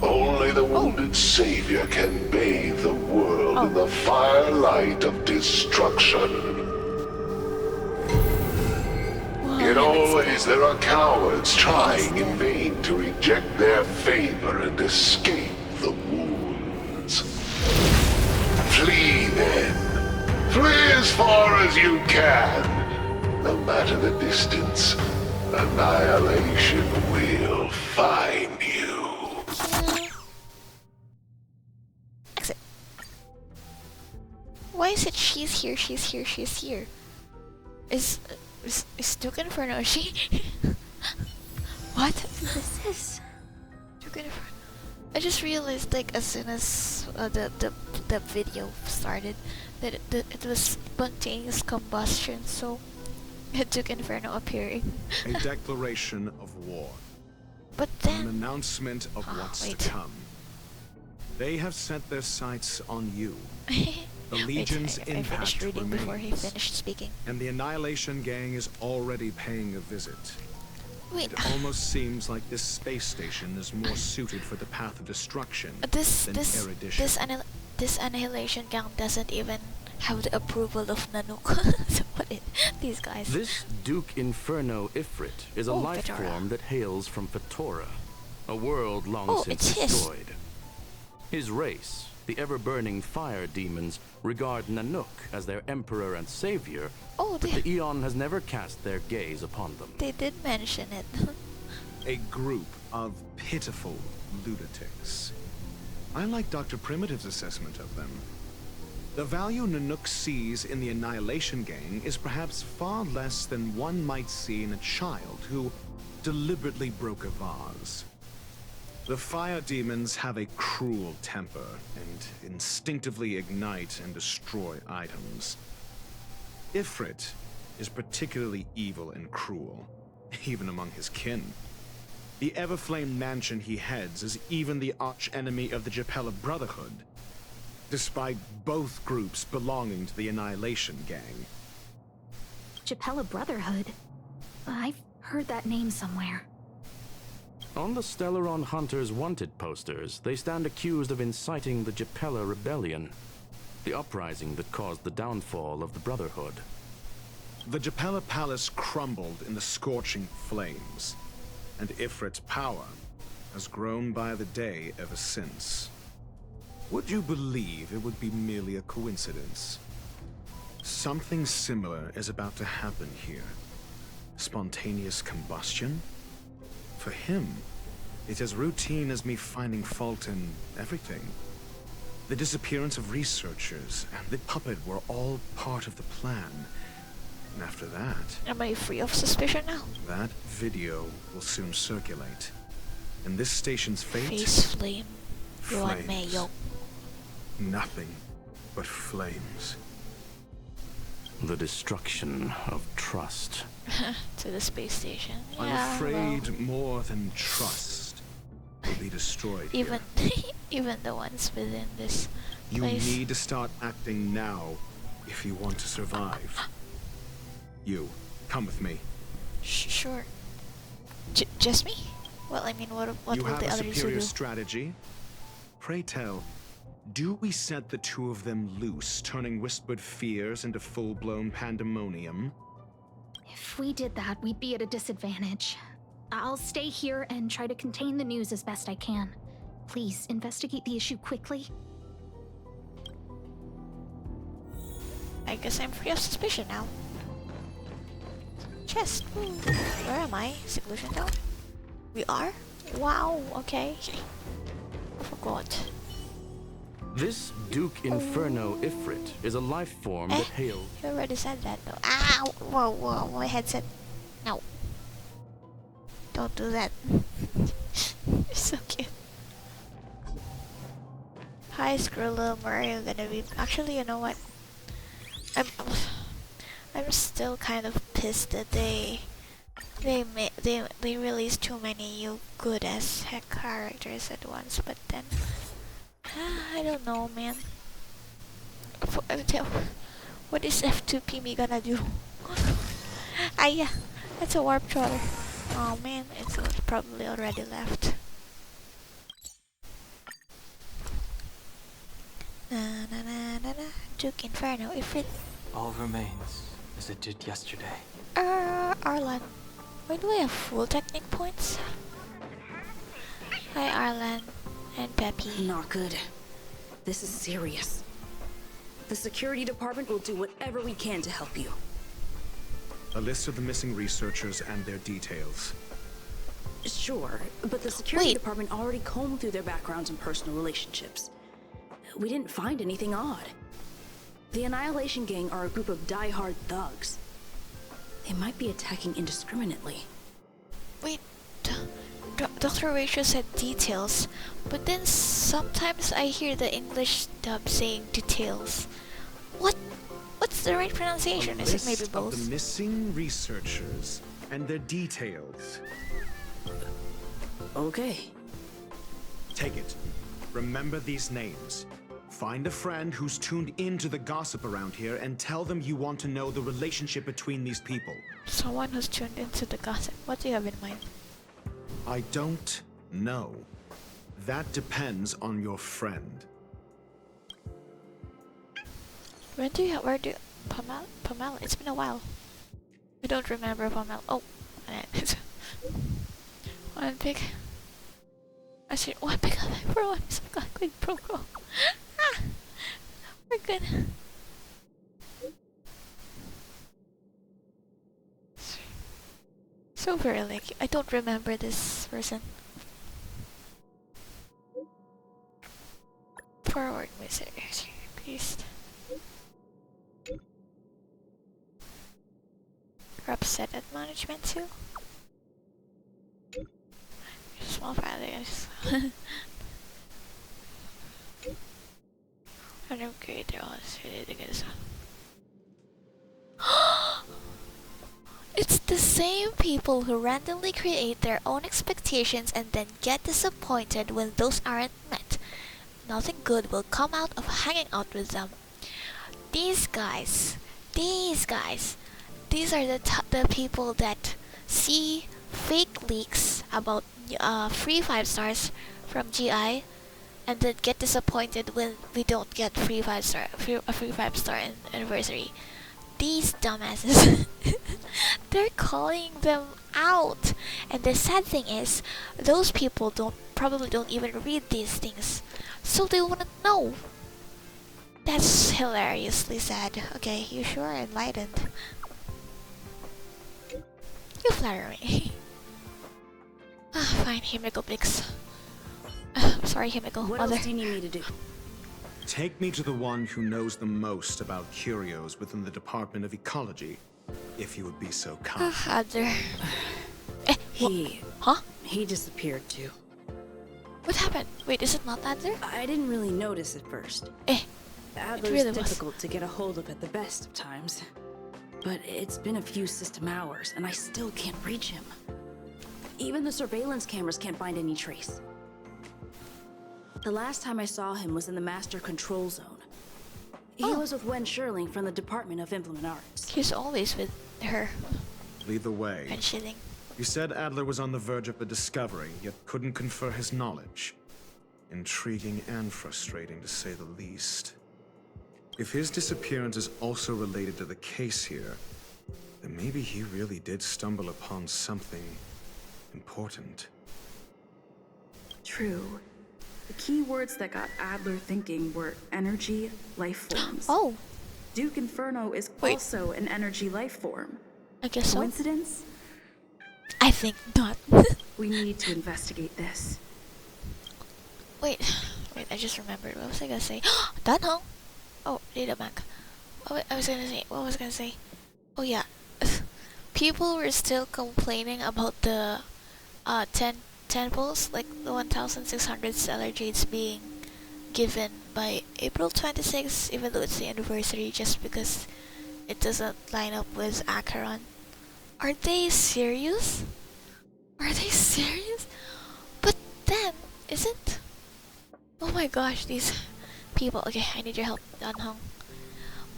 Only the wounded savior can bathe the world in the firelight of destruction. Yet always there are cowards trying in vain to reject their favor and escape the wounds. Flee then. Flee as far as you can. No matter the distance, annihilation will find you. Exit. Why is it she's here, she's here, she's here? Is Duke Inferno, is she? What? This is... Duke Inferno. I just realized, like, as soon as the video started, that it was spontaneous combustion, so it took Inferno appearing. A declaration of war. But then... An announcement of what's to come. They have set their sights on you. The Legion's I impact finished reading remains, before he finished speaking. and the Annihilation Gang is already paying a visit. Wait. It almost seems like this space station is more suited for the path of destruction than erudition. This Annihilation Gang doesn't even have the approval of Nanook. So these guys. This Duke Inferno Ifrit is a life Fetora. form that hails from Fetora, a world long since destroyed. His race, the ever-burning fire demons, regard Nanook as their emperor and savior, but the Eon has never cast their gaze upon them. They did mention it. A group of pitiful lunatics. I like Dr. Primitive's assessment of them. The value Nanook sees in the Annihilation Gang is perhaps far less than one might see in a child who deliberately broke a vase. The fire demons have a cruel temper and instinctively ignite and destroy items. Ifrit is particularly evil and cruel, even among his kin. The Everflame mansion he heads is even the arch-enemy of the Japella Brotherhood, despite both groups belonging to the Annihilation Gang. Japella Brotherhood? I've heard that name somewhere. On the Stellaron Hunters wanted posters, they stand accused of inciting the Japella Rebellion, the uprising that caused the downfall of the Brotherhood. The Japella Palace crumbled in the scorching flames, and Ifrit's power has grown by the day ever since. Would you believe it would be merely a coincidence? Something similar is about to happen here. Spontaneous combustion? For him, it's as routine as me finding fault in everything. The disappearance of researchers and the puppet were all part of the plan. And after that... Am I free of suspicion now? That video will soon circulate. And this station's fate... Face flame. You want Flames. mayo. Nothing but flames. The destruction of trust. To the space station. I'm Yeah, afraid well, more than trust will be destroyed even here. even the ones within this You place. need to start acting now if you want to survive. You, come with me. Sure. Just me? Well, I mean, what You will have the a others superior do? strategy? Pray tell, do we set the two of them loose, turning whispered fears into full-blown pandemonium? If we did that, we'd be at a disadvantage. I'll stay here and try to contain the news as best I can. Please, investigate the issue quickly. I guess I'm free of suspicion now. Chest. Ooh. Where am I? Seclusion Tower? We are? Wow, okay. I forgot. This Duke Inferno Ifrit is a life form that hails... You already said that though. Ow! Whoa, whoa, my headset. No. Don't do that. You're so cute. Hi, Skrilla, where are you gonna be? Actually, you know what? I'm still kind of pissed that they released too many you good as heck characters at once, but then I don't know, man. What is F2P me gonna do? Yeah, it's a warp troller. Oh man, it's probably already left. Na na na na na. Duke Inferno, if it. All remains as it did yesterday. Arlan. Why do I have full technique points? Hi, Arlan and Peppy. Not good. This is serious. The security department will do whatever we can to help you. A list of the missing researchers and their details. Sure, but the security department already combed through their backgrounds and personal relationships. We didn't find anything odd. The Annihilation Gang are a group of die-hard thugs. They might be attacking indiscriminately. Wait, Dr. Rachel said details, but then sometimes I hear the English dub saying details. What's the right pronunciation? Is it maybe List both? of the missing researchers and their details. Okay. Take it. Remember these names. Find a friend who's tuned into the gossip around here and tell them you want to know the relationship between these people. Someone who's tuned into the gossip. What do you have in mind? I don't know. That depends on your friend. Where do Pom-Pom? It's been a while. I don't remember Pom-Pom. Oh, one pick. I see one pick on that pro. I'm so good pro. Ah, we're good. So very like I don't remember this person. Forward message. Paste. Grab set at management too. Small file, guys. I don't create their own guys. It's the same people who randomly create their own expectations and then get disappointed when those aren't met. Nothing good will come out of hanging out with them. These guys, these are the people that see fake leaks about free 5 stars from GI and then get disappointed when we don't get a free 5 star anniversary. These dumbasses, they're calling them out. And the sad thing is, those people probably don't even read these things, so they wouldn't know. That's hilariously sad. Okay, you sure are enlightened. You flatter me. Fine, Himiko Blix. Sorry, Himiko. What else do you need me to do? Take me to the one who knows the most about curios within the Department of Ecology, if you would be so kind. Adler. He disappeared too. What happened? Wait, is it not Adler? I didn't really notice at first. Adler's really difficult to get a hold of at the best of times. But it's been a few system hours, and I still can't reach him. Even the surveillance cameras can't find any trace. The last time I saw him was in the Master Control Zone. He was with Wen Sherling from the Department of Implement Arts. He's always with her. Either way, And shilling. you said Adler was on the verge of a discovery, yet couldn't confer his knowledge. Intriguing and frustrating, to say the least. If his disappearance is also related to the case here, then maybe he really did stumble upon something important. True. The key words that got Adler thinking were energy, life forms. Oh. Duke Inferno is also an energy life form. I guess so. Coincidence? I think not. We need to investigate this. Wait, I just remembered. What was I gonna say? Danhong! Oh, data bank. What was I gonna say? Oh yeah. People were still complaining about the 10 temples, like the 1,600 stellar jades being given by April 26th, even though it's the anniversary, just because it doesn't line up with Acheron. Are they serious? Are they serious? But then, isn't... Oh my gosh, these people. Okay, I need your help, Danhong.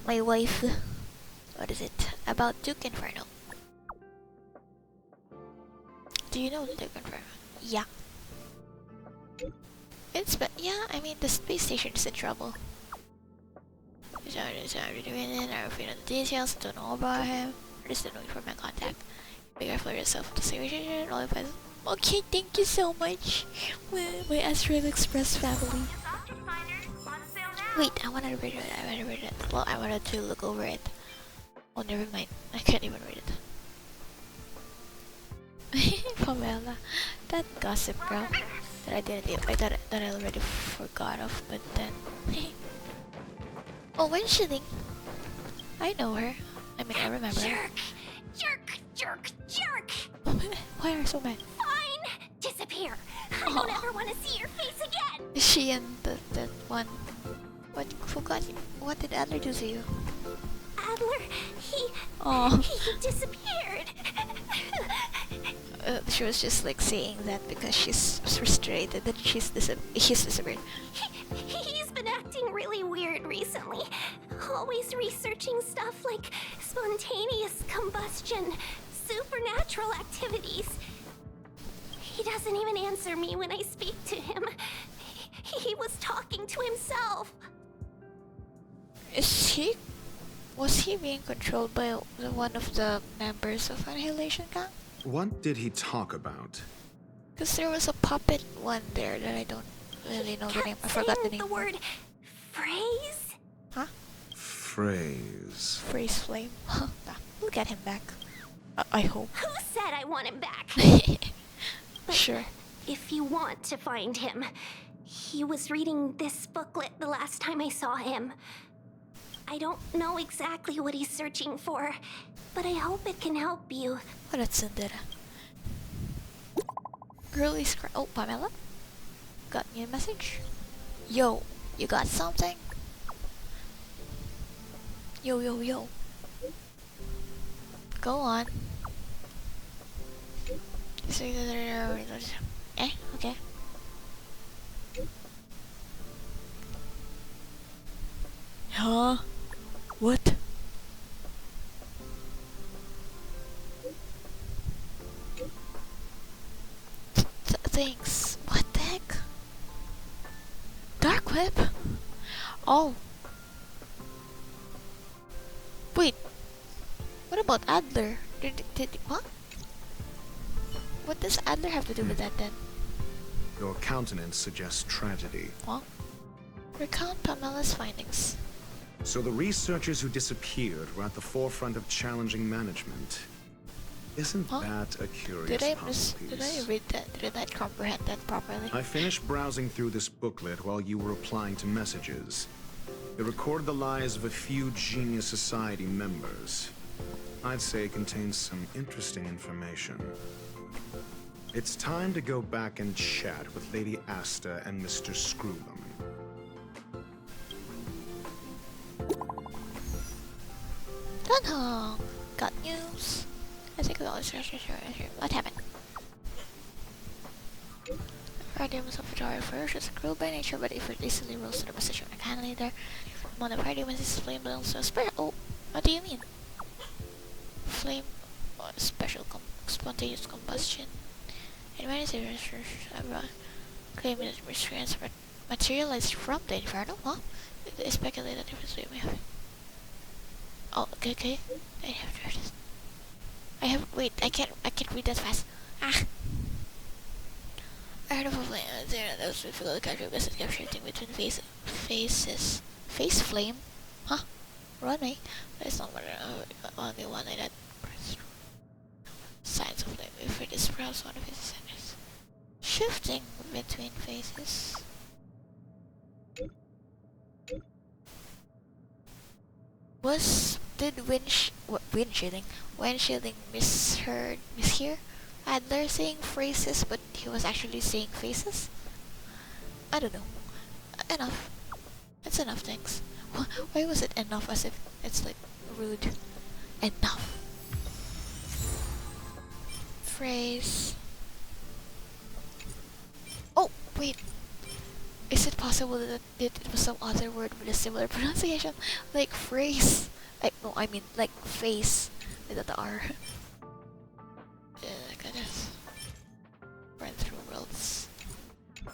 My wife. What is it? About Duke Inferno. Do you know the Duke Inferno? Yeah. Yeah, I mean, the space station is in trouble. I don't know the details, don't know about him. I just don't know from my contact. Be careful of yourself to situation. Okay, thank you so much. My Astral Express family. Wait, I wanted to read it. Well, I wanted to look over it. Oh, never mind. I can't even read it. Pamela, that gossip girl that I didn't do. That I already forgot of, but then. Oh, when shilling? I know her. I mean, I remember her. Jerk! Why are you so mad? Fine! Disappear! I don't ever want to see your face again! Is she and that one? What? Who got you? What did Adler do to you? Adler, he disappeared. she was just like saying that because she's frustrated that he's disappeared. He's been acting really weird recently. Always researching stuff like spontaneous combustion, supernatural activities. He doesn't even answer me when I speak to him. He was talking to himself. Was he being controlled by one of the members of Annihilation Gang? What did he talk about? Because there was a puppet one there that I don't really know the name. I forgot the name. The word phrase? Huh? Phrase. Phrase flame. We'll get him back. I hope. Who said I want him back? Sure. If you want to find him, he was reading this booklet the last time I saw him. I don't know exactly what he's searching for, but I hope it can help you. Oh, that's Sundara. Girlie's cry. Oh, Pamela? Got me a message? Yo, you got something? Yo. Go on. Okay. Huh? What? Thanks. What the heck? Dark web? Oh. Wait. What about Adler? What? What does Adler have to do with that then? Your countenance suggests tragedy. What? Recount Pamela's findings. So the researchers who disappeared were at the forefront of challenging management. Isn't that a curious puzzle piece? Did I read that? Did I comprehend that properly? I finished browsing through this booklet while you were replying to messages. It recorded the lives of a few Genius Society members. I'd say it contains some interesting information. It's time to go back and chat with Lady Asta and Mr. Screwbum. Dunhong! Got news. I think what happened? Parademons of photographer, she's a girl by nature, but if it easily rose to the position of a can leader, one of parademons is flame, but also special. Oh, what do you mean? Flame, special spontaneous combustion. In many researchers claim that experience materialized from the inferno. Huh? They speculate that differently may have. Oh, okay. I have to read this. Wait, I can't read that fast. Ah! I heard of a flame there that was difficult to capture because it kept shifting between faces. Face flame? Huh? Run me. But it's not only one like that. Signs of flame. If it is perhaps one of his centers. Shifting between faces. Did Windshielding mishear Adler saying phrases, but he was actually saying faces? I don't know. Enough. It's enough, thanks. Why was it enough as if it's like rude? Enough. Phrase. Oh, wait. Is it possible that it was some other word with a similar pronunciation? Like phrase. No, I mean like face without the R. Look at this. Run through worlds.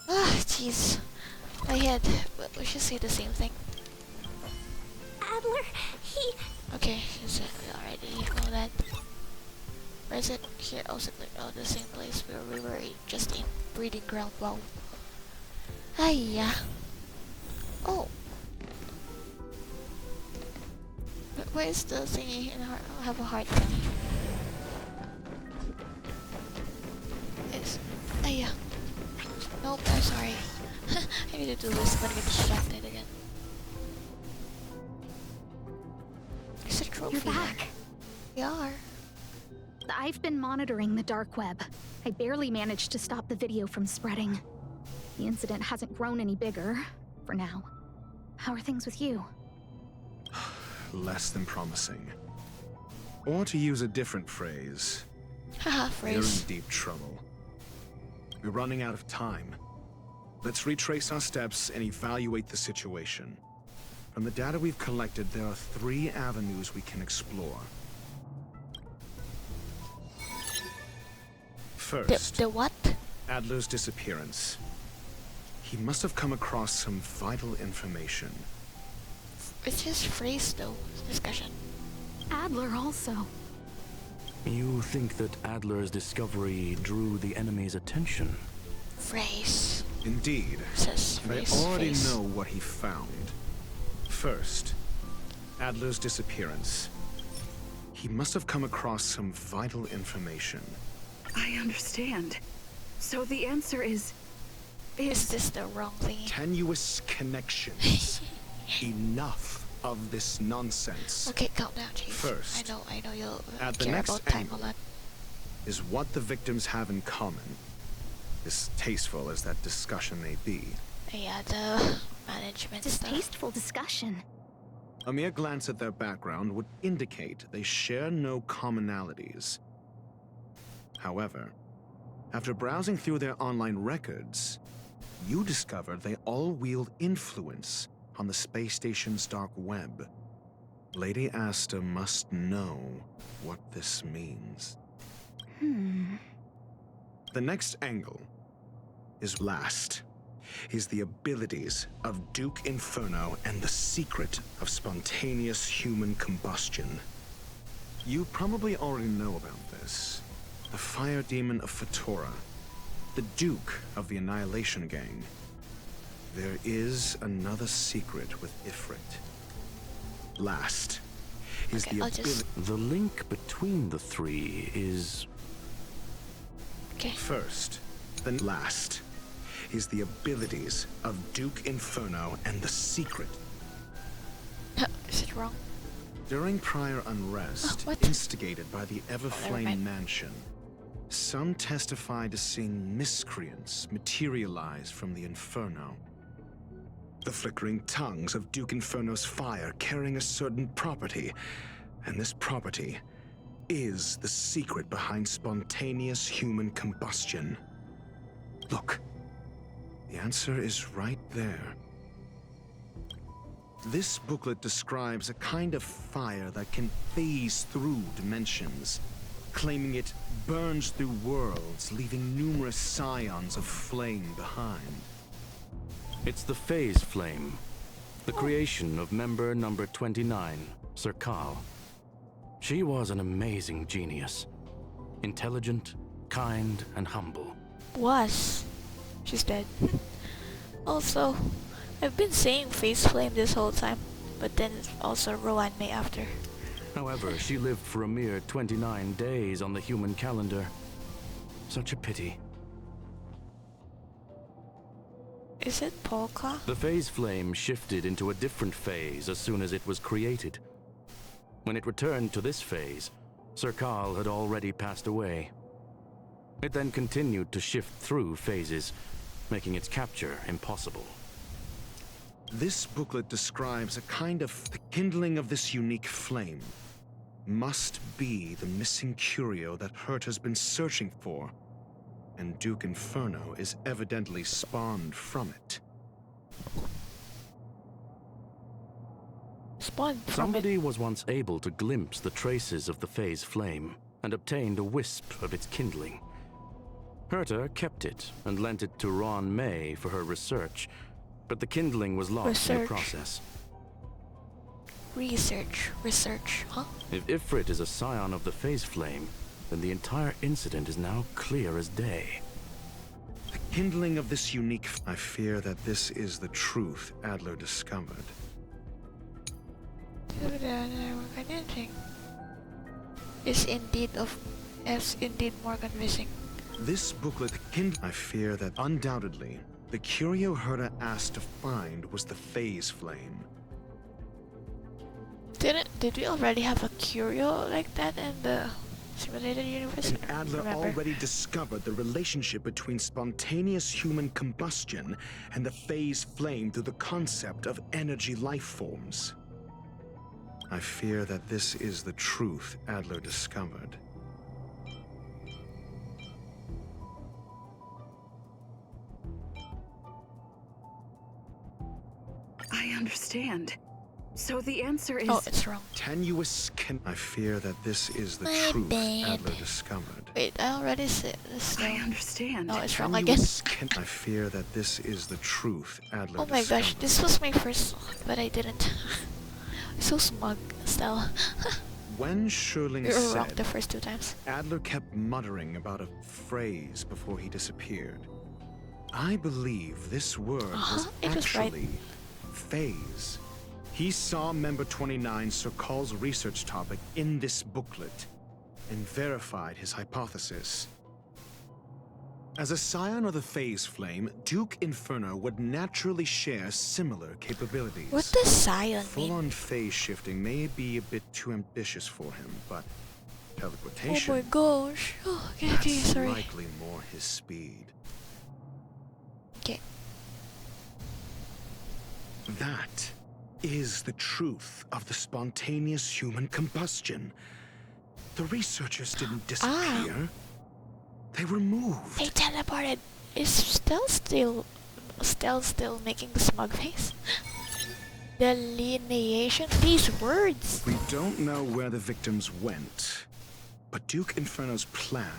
Ah, jeez. My head. We should say the same thing. Adler, he... Okay, already you know that. Where is it? Here, also the same place where we were just in breeding ground. Wow. Hiya. Oh. Where is the thingy? I have a heart. Yes. Hiya. Nope, I'm sorry. I need to do this, but I get distracted again. It's a trophy. You're back. We are. I've been monitoring the dark web. I barely managed to stop the video from spreading. The incident hasn't grown any bigger, for now. How are things with you? Less than promising. Or to use a different phrase, Haha, We're in phrase. deep trouble. We're running out of time. Let's retrace our steps and evaluate the situation. From the data we've collected, there are 3 avenues we can explore. First, The what? Adler's disappearance. He must have come across some vital information. It's just phrase though. Discussion. Adler also. You think that Adler's discovery drew the enemy's attention? Phrase. Indeed. Says They phrase. already Phrase. know what he found. First, Adler's disappearance. He must have come across some vital information. I understand. So the answer is this the wrong thing? Tenuous connections. Enough of this nonsense. Okay, calm down, Chief. First, I know you'll at the care next about time angle a lot. is what the victims have in common. Distasteful as that discussion may be. Yeah, the management stuff. Distasteful discussion. A mere glance at their background would indicate they share no commonalities. However, after browsing through their online records, you discovered they all wield influence on the space station's dark web. Lady Asta must know what this means. The next angle is the abilities of Duke Inferno and the secret of spontaneous human combustion. You probably already know about this. The fire demon of Fatora, the Duke of the Annihilation Gang. There is another secret with Ifrit. Last is the ability. The link between the 3 is... Okay. First, then last is the abilities of Duke Inferno and the secret. Is it wrong? During prior unrest, instigated by the Everflame Mansion, some testify to seeing miscreants materialize from the Inferno. The flickering tongues of Duke Inferno's fire carrying a certain property, and this property is the secret behind spontaneous human combustion. Look, the answer is right there. This booklet describes a kind of fire that can phase through dimensions, claiming it burns through worlds, leaving numerous scions of flame behind. It's the phase flame, the creation of member number 29, Serkal. She was an amazing genius. Intelligent, kind, and humble. She's dead. Also, I've been saying face flame this whole time, but then also Rowan May after. However, she lived for a mere 29 days on the human calendar. Such a pity. Is it Polka? The phase flame shifted into a different phase as soon as it was created. When it returned to this phase, Serkal had already passed away. It then continued to shift through phases, making its capture impossible. This booklet describes a kind of the kindling of this unique flame. Must be the missing curio that Herta has been searching for, and Duke Inferno is evidently spawned from it. Somebody was once able to glimpse the traces of the phase flame and obtained a wisp of its kindling. Herta kept it and lent it to Ron May for her research, but the kindling was lost in the process. Research, huh? If Ifrit is a scion of the phase flame, then the entire incident is now clear as day. The kindling of this unique... I fear that this is the truth Adler discovered. Is indeed more convincing. This booklet I fear that undoubtedly the curio Herta asked to find was the phase flame. Did we already have a curio like that in the simulated universe? And Adler already discovered the relationship between spontaneous human combustion and the phase flame through the concept of energy life forms. I fear that this is the truth Adler discovered. understand. So the answer is... Oh, it's wrong. Tenuous I fear that this is the My truth bad. Adler discovered. Wait, I already said this. I understand. No, it's wrong again. I fear that this is the truth Adler Oh my discovered. gosh, this was my first song, but I didn't. So smug, Stella. When Sherling You were wrong said, the first 2 times. Adler kept muttering about a phrase before he disappeared. I believe this word was it was right. actually phase. He saw Member 29 Sir Call's research topic in this booklet and verified his hypothesis. As a scion of the phase flame, Duke Inferno would naturally share similar capabilities. What does scion mean? Full-on phase shifting may be a bit too ambitious for him, but Oh teleportation, my gosh. Oh, okay, that's sorry. likely more his speed. Okay. That is the truth of the spontaneous human combustion. The researchers didn't disappear. They were moved. They teleported. Is still making the smug face? Delineation? These words! We don't know where the victims went, but Duke Inferno's plan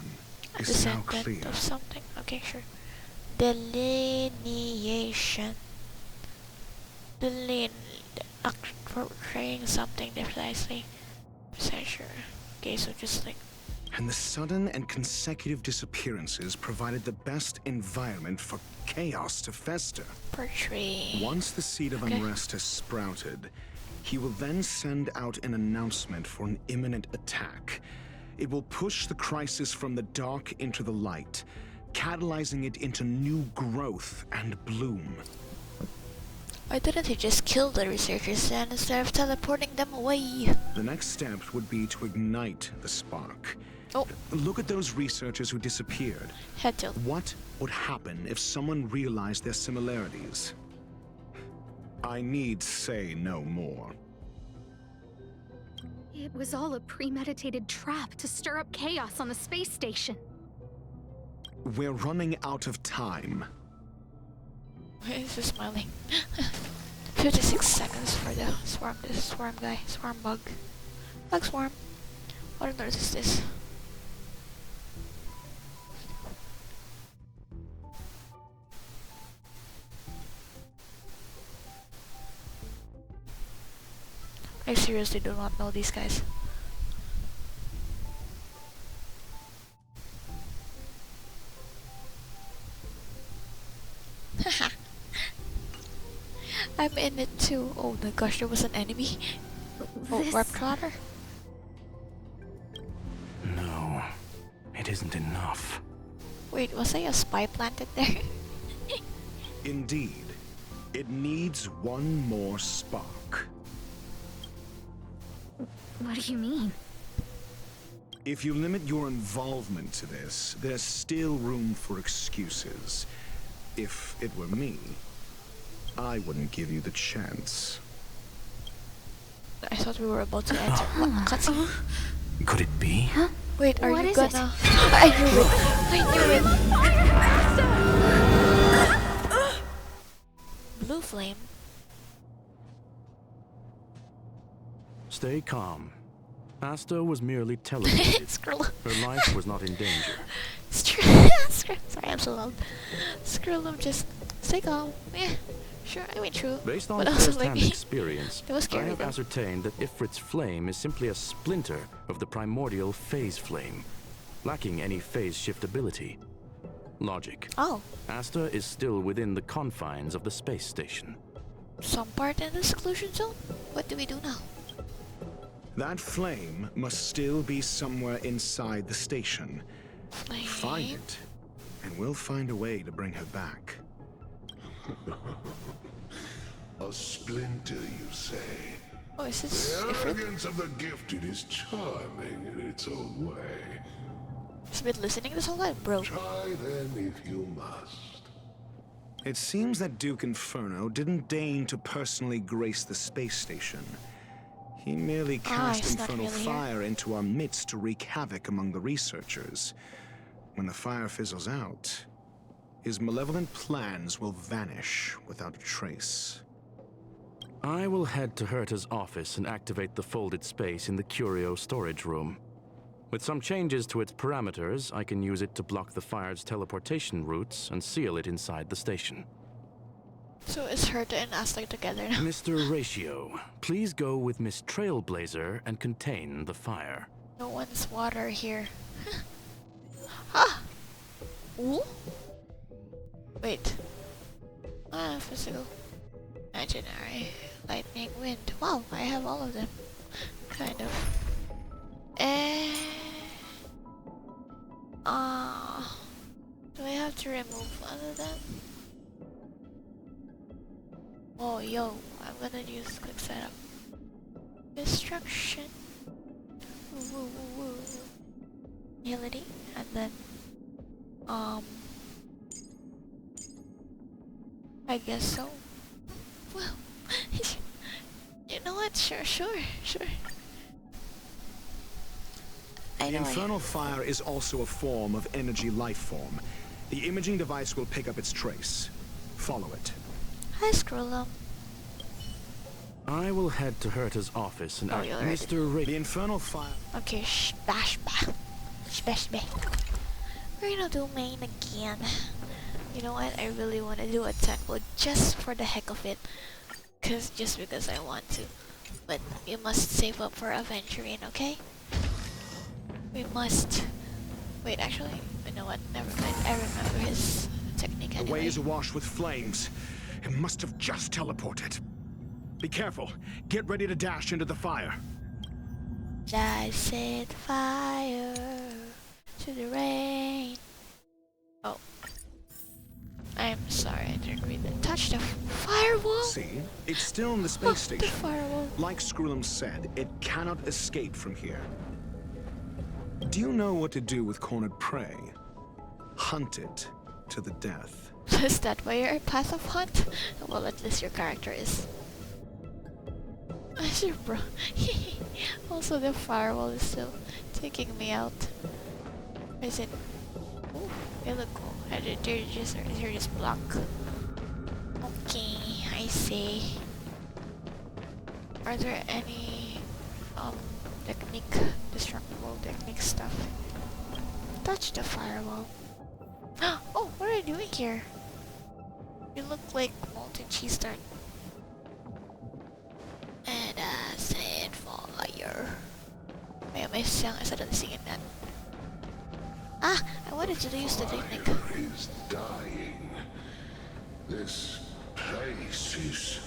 is now Descendant clear. of something. Okay, sure. Delineation. Portraying something precisely. Sure. Okay, so just like... And the sudden and consecutive disappearances provided the best environment for chaos to fester. Portray... Once the seed of unrest has sprouted, he will then send out an announcement for an imminent attack. It will push the crisis from the dark into the light, catalyzing it into new growth and bloom. Why didn't he just kill the researchers then instead of teleporting them away? The next step would be to ignite the spark. Oh. Look at those researchers who disappeared. Head tilt. What would happen if someone realized their similarities? I need say no more. It was all a premeditated trap to stir up chaos on the space station. We're running out of time. Why is he smiling? 56 seconds for the swarm, this swarm guy, swarm bug. Bug swarm. What on earth is this? I seriously do not know these guys. Haha. I'm in it too. Oh my gosh, there was an enemy. Oh, warp trotter. No, it isn't enough. Wait, was I a spy planted there? Indeed, it needs one more spark. What do you mean? If you limit your involvement to this, there's still room for excuses. If it were me, I wouldn't give you the chance. I thought we were about to enter. What? Cutscene? Could it be? Huh? Wait, are What you is gonna... I knew it! I knew it! Blue flame? Stay calm. Asta was merely teleported. Skrill. Her life was not in danger. Sorry, I'm so loud. Skrill, just stay calm. Yeah, sure, I mean true. Based on But also, first-hand like, experience, it was I scary have though. ascertained that Ifrit's flame is simply a splinter of the primordial phase flame, lacking any phase shift ability. Logic. Oh. Asta is still within the confines of the space station. Some part in the seclusion zone? What do we do now? That flame must still be somewhere inside the station. Flame. Find it, and we'll find a way to bring her back. A splinter, you say? Oh, is this The Ifrit? arrogance of the gifted is charming in its own way. He's been listening this whole time, bro. Try then if you must. It seems that Duke Inferno didn't deign to personally grace the space station. He merely cast he's not infernal really here. fire into our midst to wreak havoc among the researchers. When the fire fizzles out, his malevolent plans will vanish without a trace. I will head to Herta's office and activate the folded space in the curio storage room. With some changes to its parameters, I can use it to block the fire's teleportation routes and seal it inside the station. So is Herta and Aztec together now? Mr. Ratio, please go with Miss Trailblazer and contain the fire. No one's water here. Ah! Ooh? Wait. Physical. Imaginary. Lightning, wind. Wow, I have all of them. Kind of. Do I have to remove one of them? Oh, yo, I'm gonna use quick setup. Destruction. Woo, woo, woo. Agility, and then, I guess so. Well, you know what? Sure. The infernal fire is also a form of energy life form. The imaging device will pick up its trace. Follow it. Hi, Scrollum. I will head to Herta's office and Mr. The infernal fire. Okay, bash. We're gonna do main again. You know what? I really want to do a tech mode just for the heck of it. Just because I want to. But you must save up for Aventurine, okay? We must. Wait, actually, you know what? Never mind. I remember his technique anyway. The way is awash with flames. It must have just teleported. Be careful. Get ready to dash into the fire. I set fire to the rain. Oh. I'm sorry, I didn't read that. Touch the firewall? See? It's still in the space station. The firewall. Like Scrollum said, it cannot escape from here. Do you know what to do with cornered prey? Hunt it to the death. Is that why you're a passive hunt? Well, at least your character is. Sure, bro. Also, the firewall is still taking me out. Is it? Ooh, they look cool. They're just block. Okay, I see. Are there any destructible technique stuff? Touch the firewall. Oh, what are you doing here? You look like molten cheese tart. And I said fire. Why am I suddenly singing that? Ah, I wanted to use the technique. Fire is dying. This place is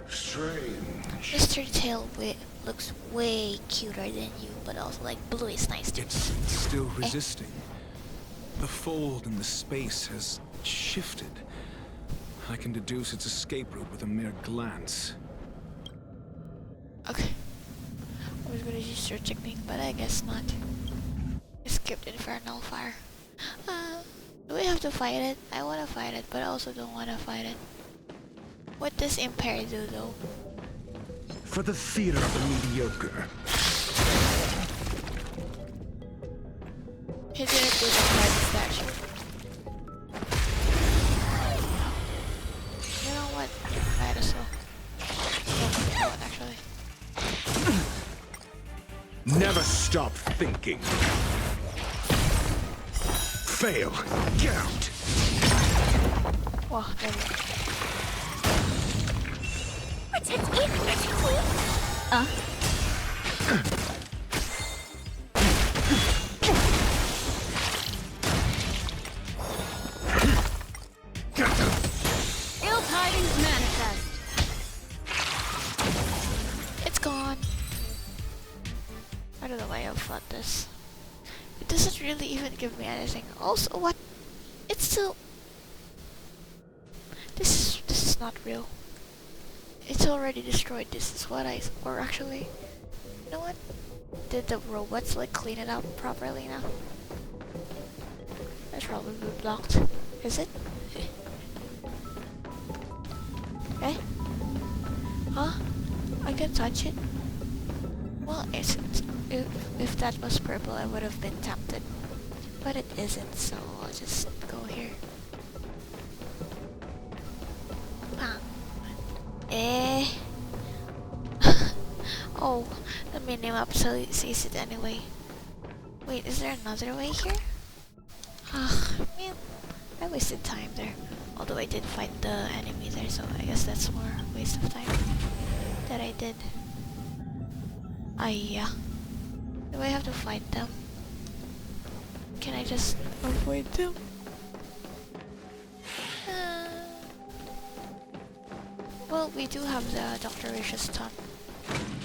strange. Mr. Tailwhip looks way cuter than you, but also like blue is nice too. It's still resisting. The fold in the space has shifted. I can deduce its escape route with a mere glance. Okay. I was gonna use your technique, but I guess not. Skipped infernal fire. Do we have to fight it? I wanna fight it, but I also don't wanna fight it. What does Impair do though? For the theater of the mediocre. He didn't do the hard statue. You know what? Might as well. No, actually. Never stop thinking. Fail. Get out. Wow, there we go. Protect me! Ill tidings manifest. It's gone. I don't know why I fought this. It doesn't really even give me anything. Also, what? It's still. This is not real. It's already destroyed. This is what or actually, you know what? Did the robots like clean it up properly now? It's probably blocked. Is it? Eh? Huh? I can touch it? Well, if that was purple, I would have been tempted. But it isn't, so I'll just go here. Ah. Eh. Oh, the minimap sees it anyway. Wait, is there another way here? Ah, man. I wasted time there. Although I did fight the enemy there, so I guess that's more waste of time that I did. Yeah. Do I have to fight them? Can I just avoid them? Well, we do have the Dr. Vicious ton.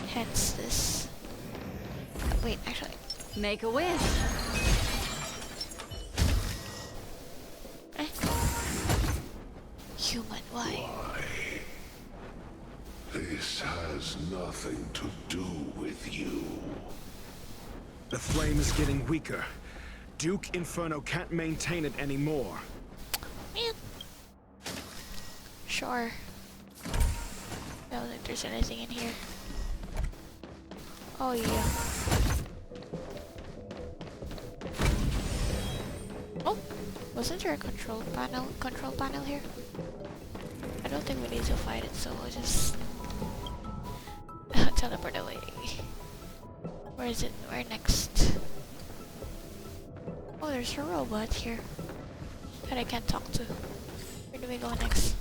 Hence this. Wait, actually. Make a wish. Human, why? This has nothing to do with you. The flame is getting weaker. Duke Inferno can't maintain it anymore. Man. Sure. I don't think there's anything in here. Oh yeah. Oh, wasn't there a control panel here? I don't think we need to fight it, so we'll just teleport away. Where is it? Where next? Oh, there's a robot here that I can't talk to. Where do we go next?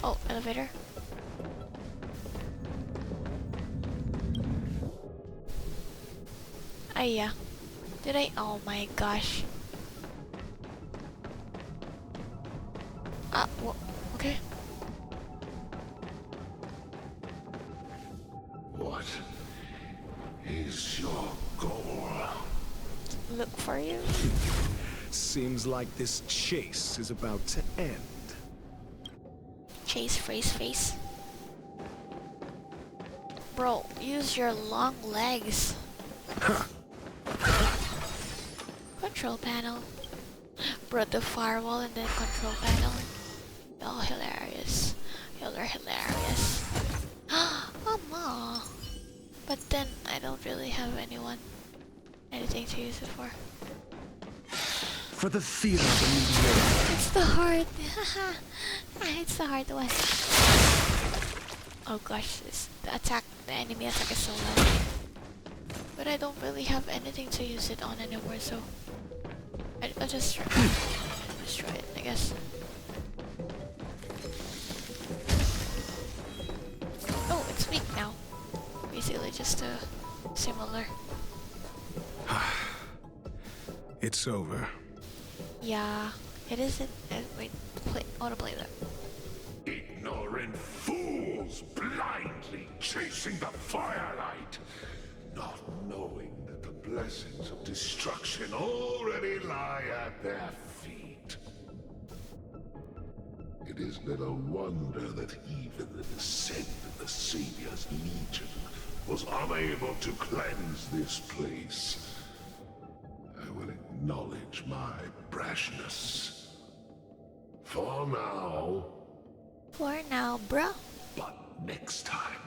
Oh, elevator. Yeah. Did I? Oh my gosh. Okay. What is your goal? Look for you. Seems like this chase is about to end. Chase face. Bro, use your long legs. Control panel. Bro, the firewall and then control panel. Oh, hilarious. Y'all are hilarious. Mama. But then I don't really have anything to use it for. For the theater of the mediocre. It's the hard. It's the hard one. Oh gosh, the enemy attack is so loud. But I don't really have anything to use it on anymore, so I'll just try it, I guess. Oh, it's weak now. Basically just similar. It's over. Yeah, it isn't. Wait, autoplay that. Ignorant fools blindly chasing the firelight, not knowing that the blessings of destruction already lie at their feet. It is little wonder that even the descent of the Savior's Legion was unable to cleanse this place. I will acknowledge my brashness. For now. For now, bro. But next time,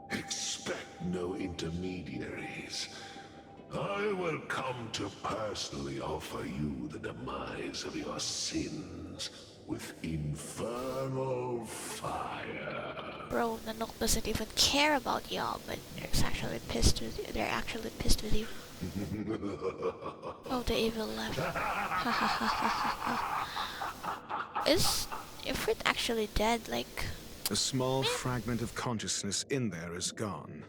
expect no intermediaries. I will come to personally offer you the demise of your sins with infernal fire. Bro, Nanook doesn't even care about y'all, but they're actually pissed with you. Oh, the evil left. Is Ifrit actually dead? Like, a small fragment of consciousness in there is gone.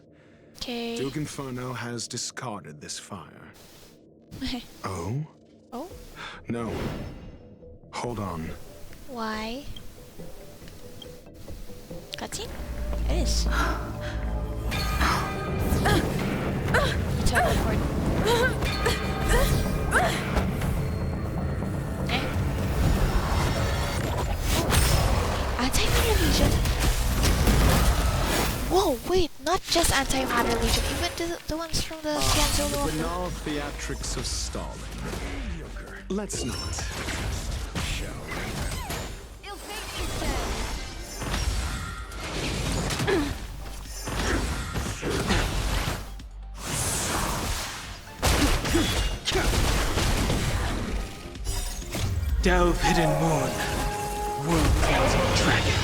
Okay. Duke Inferno has discarded this fire. Oh? Oh? No. Hold on. Why? Cutscene? It is. Teleport. Anti-matter legion. Whoa, wait, not just anti-matter legion, even the ones from the Scanzolo. The banal theatrics of stalling. Let's not. Shall we? It'll take you then. Delve hidden moon, world-causing dragon.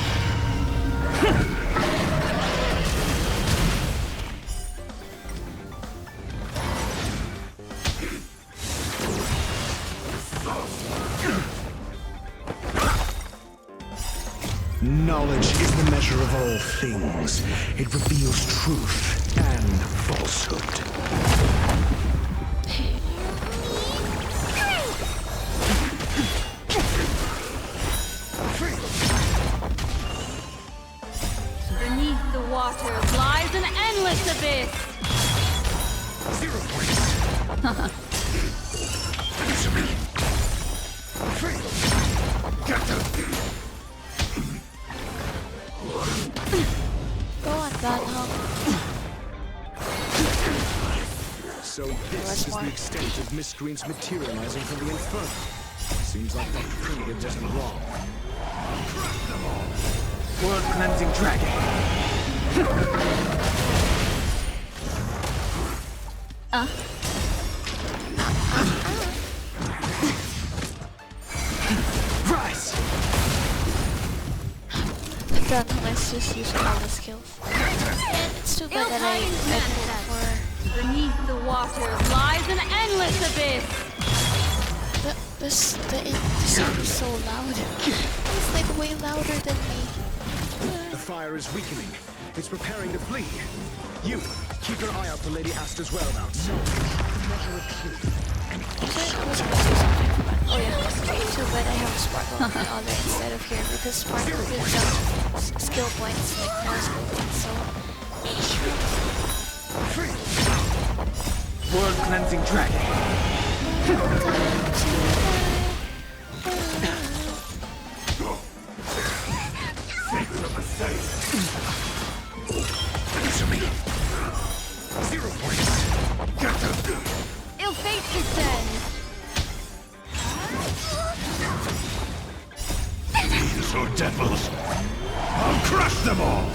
Knowledge is the measure of all things. It reveals truth and falsehood. Beneath the waters lies an endless abyss. 0 points. Answer me. Get them. Go on, Gunham. So this is the extent of miscreants materializing from the Inferno. Seems like Dr. Primitive isn't wrong. World cleansing dragon. Rise! Gunham, let's just use all the skills. And it's too bad that I for... Beneath the waters lies an endless abyss. The sound is so loud. It's like way louder than me. The fire is weakening. It's preparing to flee. You, keep your eye out for Lady Asta's whereabouts. Measure of truth. Oh yeah, too bad I have Sparkle on the other instead of here because Sparkle gives up skill points, like more skill points, so... World cleansing dragon. Answer me. 0 points. Get them. Ill fate descends. Fiends or devils, I'll crush them all!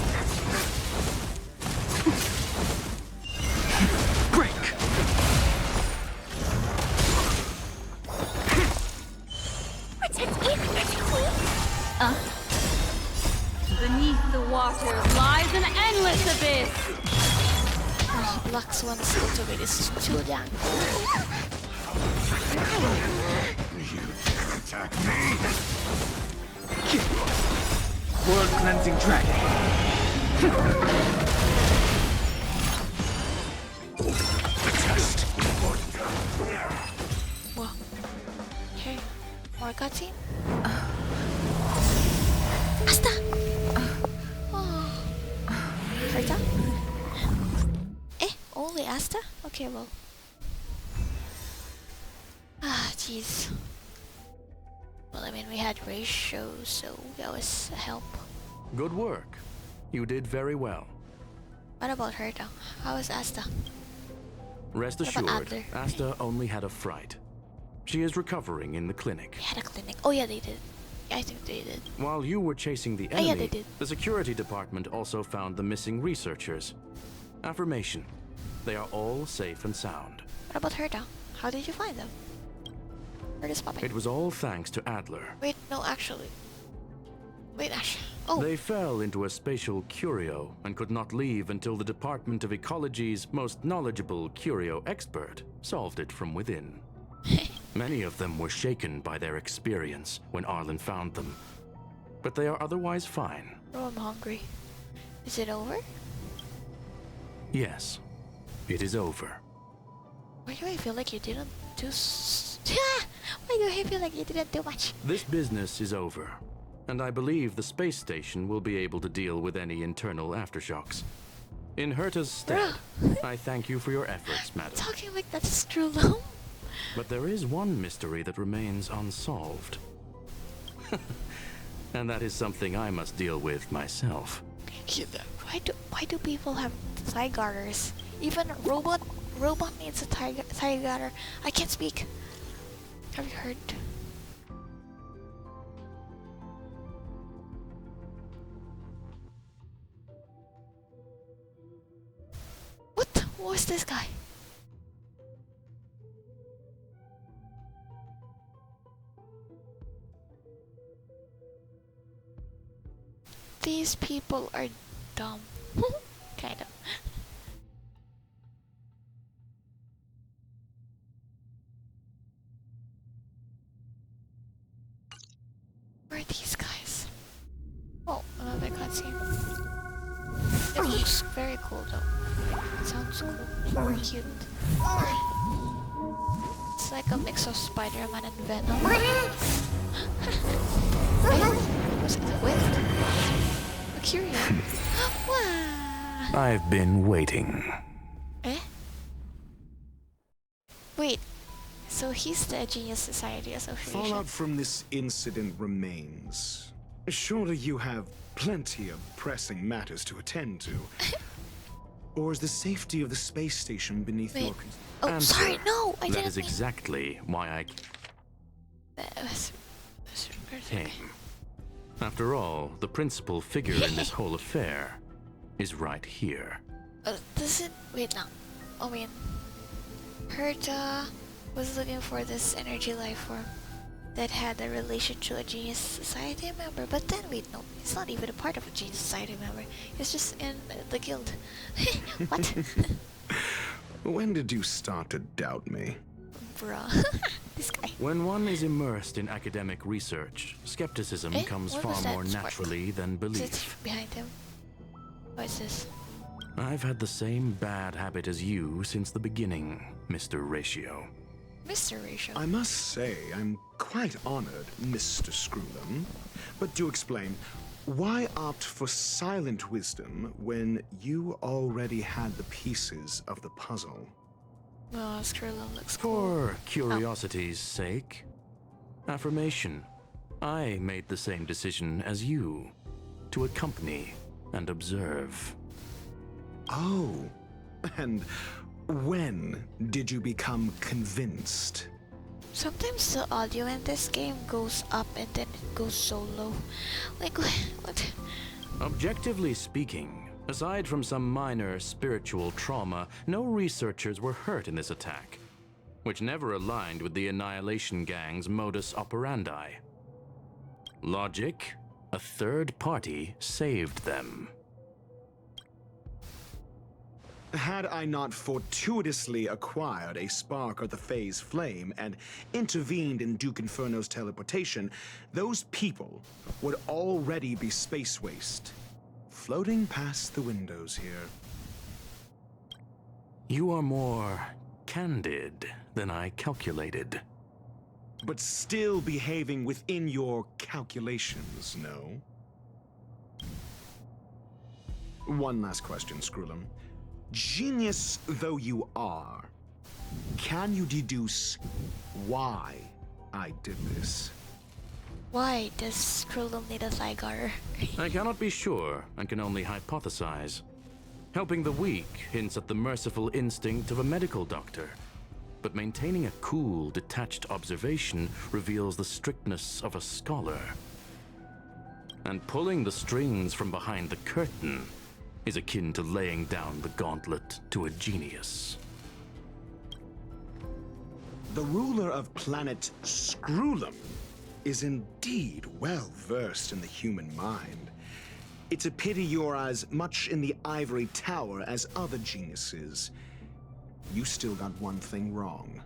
Beneath the waters lies an endless abyss. Oh, Black Swan skill to me, this is too young. You dare attack me? World cleansing dragon. The test. Whoa. Okay, more cutscene. Asta! Oh. Herta? Only Asta? Okay, well. Ah, jeez. Well, I mean, we had race shows, so that was a help. Good work. You did very well. What about Herta? How is Asta? Rest What about assured, Adler? Asta only had a fright. She is recovering in the clinic. They had a clinic. Oh yeah, they did. I think they did. While you were chasing the Oh, yeah, enemy, they did. the security department also found the missing researchers. Affirmation. They are all safe and sound. What about Herta? How did you find them? Where is Poppy? It was all thanks to Adler. Wait, no, actually. Wait, Ash. Oh. They fell into a spatial curio and could not leave until the Department of Ecology's most knowledgeable curio expert solved it from within. Many of them were shaken by their experience when Arlen found them, but they are otherwise fine. Oh, I'm hungry. Is it over? Yes, it is over. Why do I feel like you didn't do Why do I feel like you didn't do much? This business is over, and I believe the space station will be able to deal with any internal aftershocks. In Herta's stead, I thank you for your efforts, madam. Talking like that's true, though. But there is one mystery that remains unsolved. And that is something I must deal with myself. Why do people have thigh garters? Even robot needs a thigh garter. I can't speak. Have you heard? What was this guy? These people are dumb. Kind of. Where are these guys? Oh, another cutscene. It looks very cool though. It sounds cool. Cute. It's like a mix of Spider-Man and Venom. Was it the wind? Mercurial. Wow. I've been waiting. Eh? Wait. So he's the Genius Society Association. Fallout from this incident remains. Surely you have plenty of pressing matters to attend to. Or is the safety of the space station beneath your concern? Oh, Answer. sorry, no, I didn't. That is exactly why I came. After all, the principal figure in this whole affair is right here. Does it? Wait, no. I mean, Herta was looking for this energy life form that had a relation to a Genius Society member, but then wait, no, it's not even a part of a Genius Society member. It's just in the guild. What? When did you start to doubt me? Bruh. This guy. When one is immersed in academic research, skepticism comes what far was that more spark? naturally than Is belief. it behind him? What is this? I've had the same bad habit as you since the beginning, Mr. Ratio. Mr. Ratio. I must say, I'm quite honored, Mr. Screwlum. But to explain, why opt for silent wisdom when you already had the pieces of the puzzle? Oh, Screwlum looks cool. For curiosity's sake. Affirmation. I made the same decision as you, to accompany and observe. Oh, and when did you become convinced? Sometimes the audio in this game goes up and then it goes so low. Like, what? Objectively speaking, aside from some minor spiritual trauma, no researchers were hurt in this attack, which never aligned with the Annihilation Gang's modus operandi. Logic, a third party saved them. Had I not fortuitously acquired a spark of the phase flame and intervened in Duke Inferno's teleportation, those people would already be space waste, floating past the windows here. You are more candid than I calculated. But still behaving within your calculations, no? One last question, Screwlum. Genius though you are, can you deduce why I did this? Why does Screwlum need a Zygar? I cannot be sure and can only hypothesize. Helping the weak hints at the merciful instinct of a medical doctor, but maintaining a cool, detached observation reveals the strictness of a scholar. And pulling the strings from behind the curtain is akin to laying down the gauntlet to a genius. The ruler of planet Screwlum is indeed well versed in the human mind. It's a pity you're as much in the ivory tower as other geniuses. You still got one thing wrong.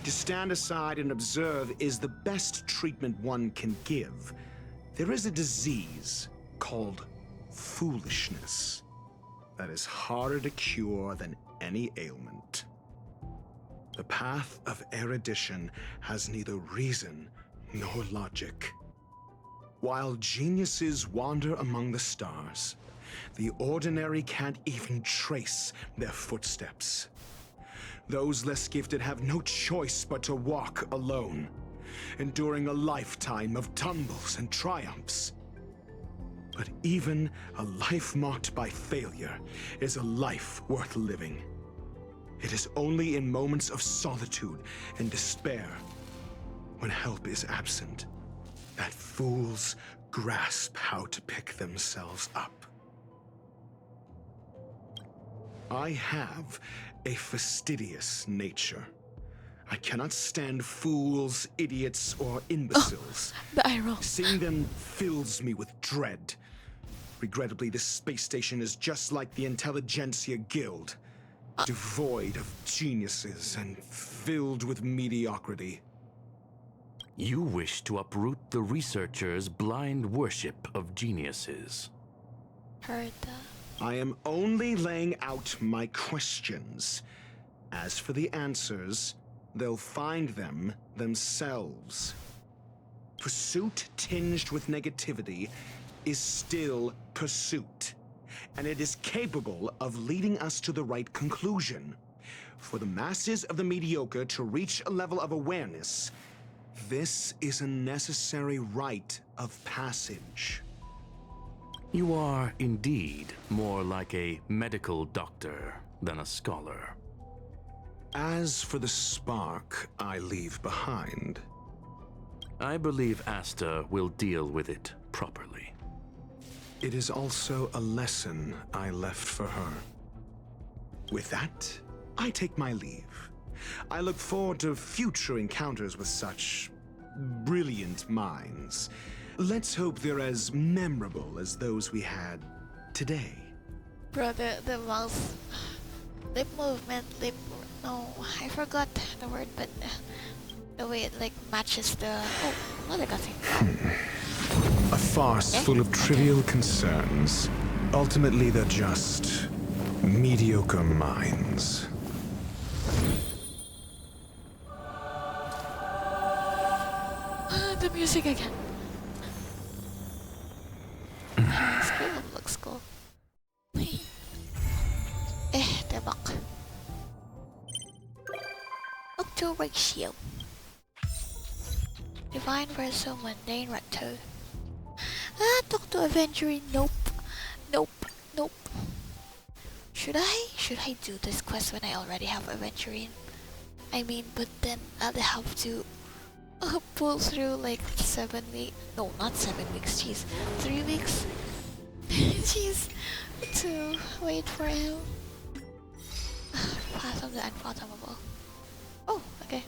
To stand aside and observe is the best treatment one can give. There is a disease called foolishness that is harder to cure than any ailment. The path of erudition has neither reason nor logic. While geniuses wander among the stars, the ordinary can't even trace their footsteps. Those less gifted have no choice but to walk alone, enduring a lifetime of tumbles and triumphs. But even a life marked by failure is a life worth living. It is only in moments of solitude and despair, when help is absent, that fools grasp how to pick themselves up. I have a fastidious nature. I cannot stand fools, idiots, or imbeciles. The eye roll. Seeing them fills me with dread. Regrettably, this space station is just like the Intelligentsia Guild. Devoid of geniuses and filled with mediocrity. You wish to uproot the researchers' blind worship of geniuses. Herta. I am only laying out my questions. As for the answers, they'll find them themselves. Pursuit tinged with negativity is still pursuit, and it is capable of leading us to the right conclusion. For the masses of the mediocre to reach a level of awareness, this is a necessary rite of passage. You are indeed more like a medical doctor than a scholar. As for the spark I leave behind, I believe Asta will deal with it properly. it is also a lesson I left for her. With that, I take my leave. I look forward to future encounters with such brilliant minds. Let's hope they're as memorable as those we had today. Bro, the mouse... Lip movement, no, I forgot the word, but the way it like matches the... Oh, another cutscene. A farce full of trivial concerns. Ultimately, they're just mediocre minds. The music again. It's cool, looks cool. Tebak. Octo ratio. Divine versus mundane retro. Talk to Avengerine. Nope. Nope. Should I do this quest when I already have Avengerine? I mean, but then I'll have to pull through like 7 weeks. No, not 7 weeks. Jeez, 3 weeks. Jeez, to wait for him. Fathom the unfathomable. Oh, okay.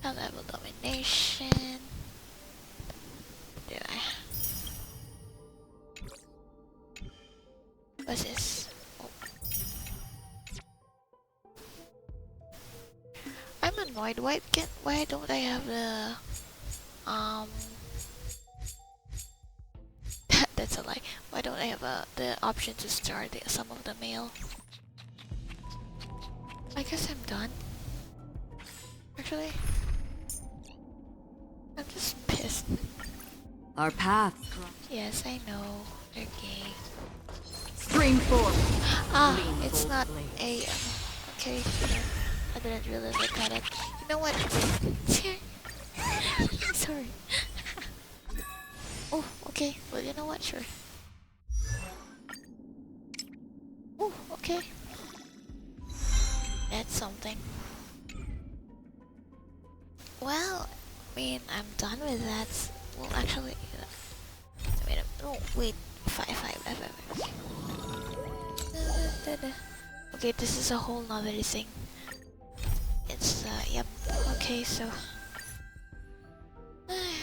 High level domination. Do I? What's this? Oh. I'm annoyed. Why don't I have the that's a lie. Why don't I have the option to start some of the mail? I guess I'm done. Actually, I'm just pissed. Our paths. Yes, I know. They're gay. Spring forth. Ah, it's not a... okay, I didn't really look at it. You know what? Sorry. Oh, okay. Well, you know what? Sure. Oh, okay. That's something. Well, I mean, I'm done with that. Well, actually, wait. Oh, wait. 5. Okay, this is a whole nother thing. It's yep. Okay, so.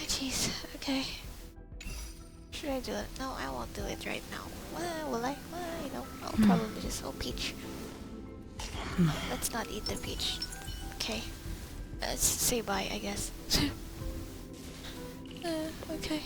Jeez. Okay. Should I do it? No, I won't do it right now. Will I? You know, I'll probably just... Oh, peach. Let's not eat the peach. Okay. Let's say bye, I guess. Okay.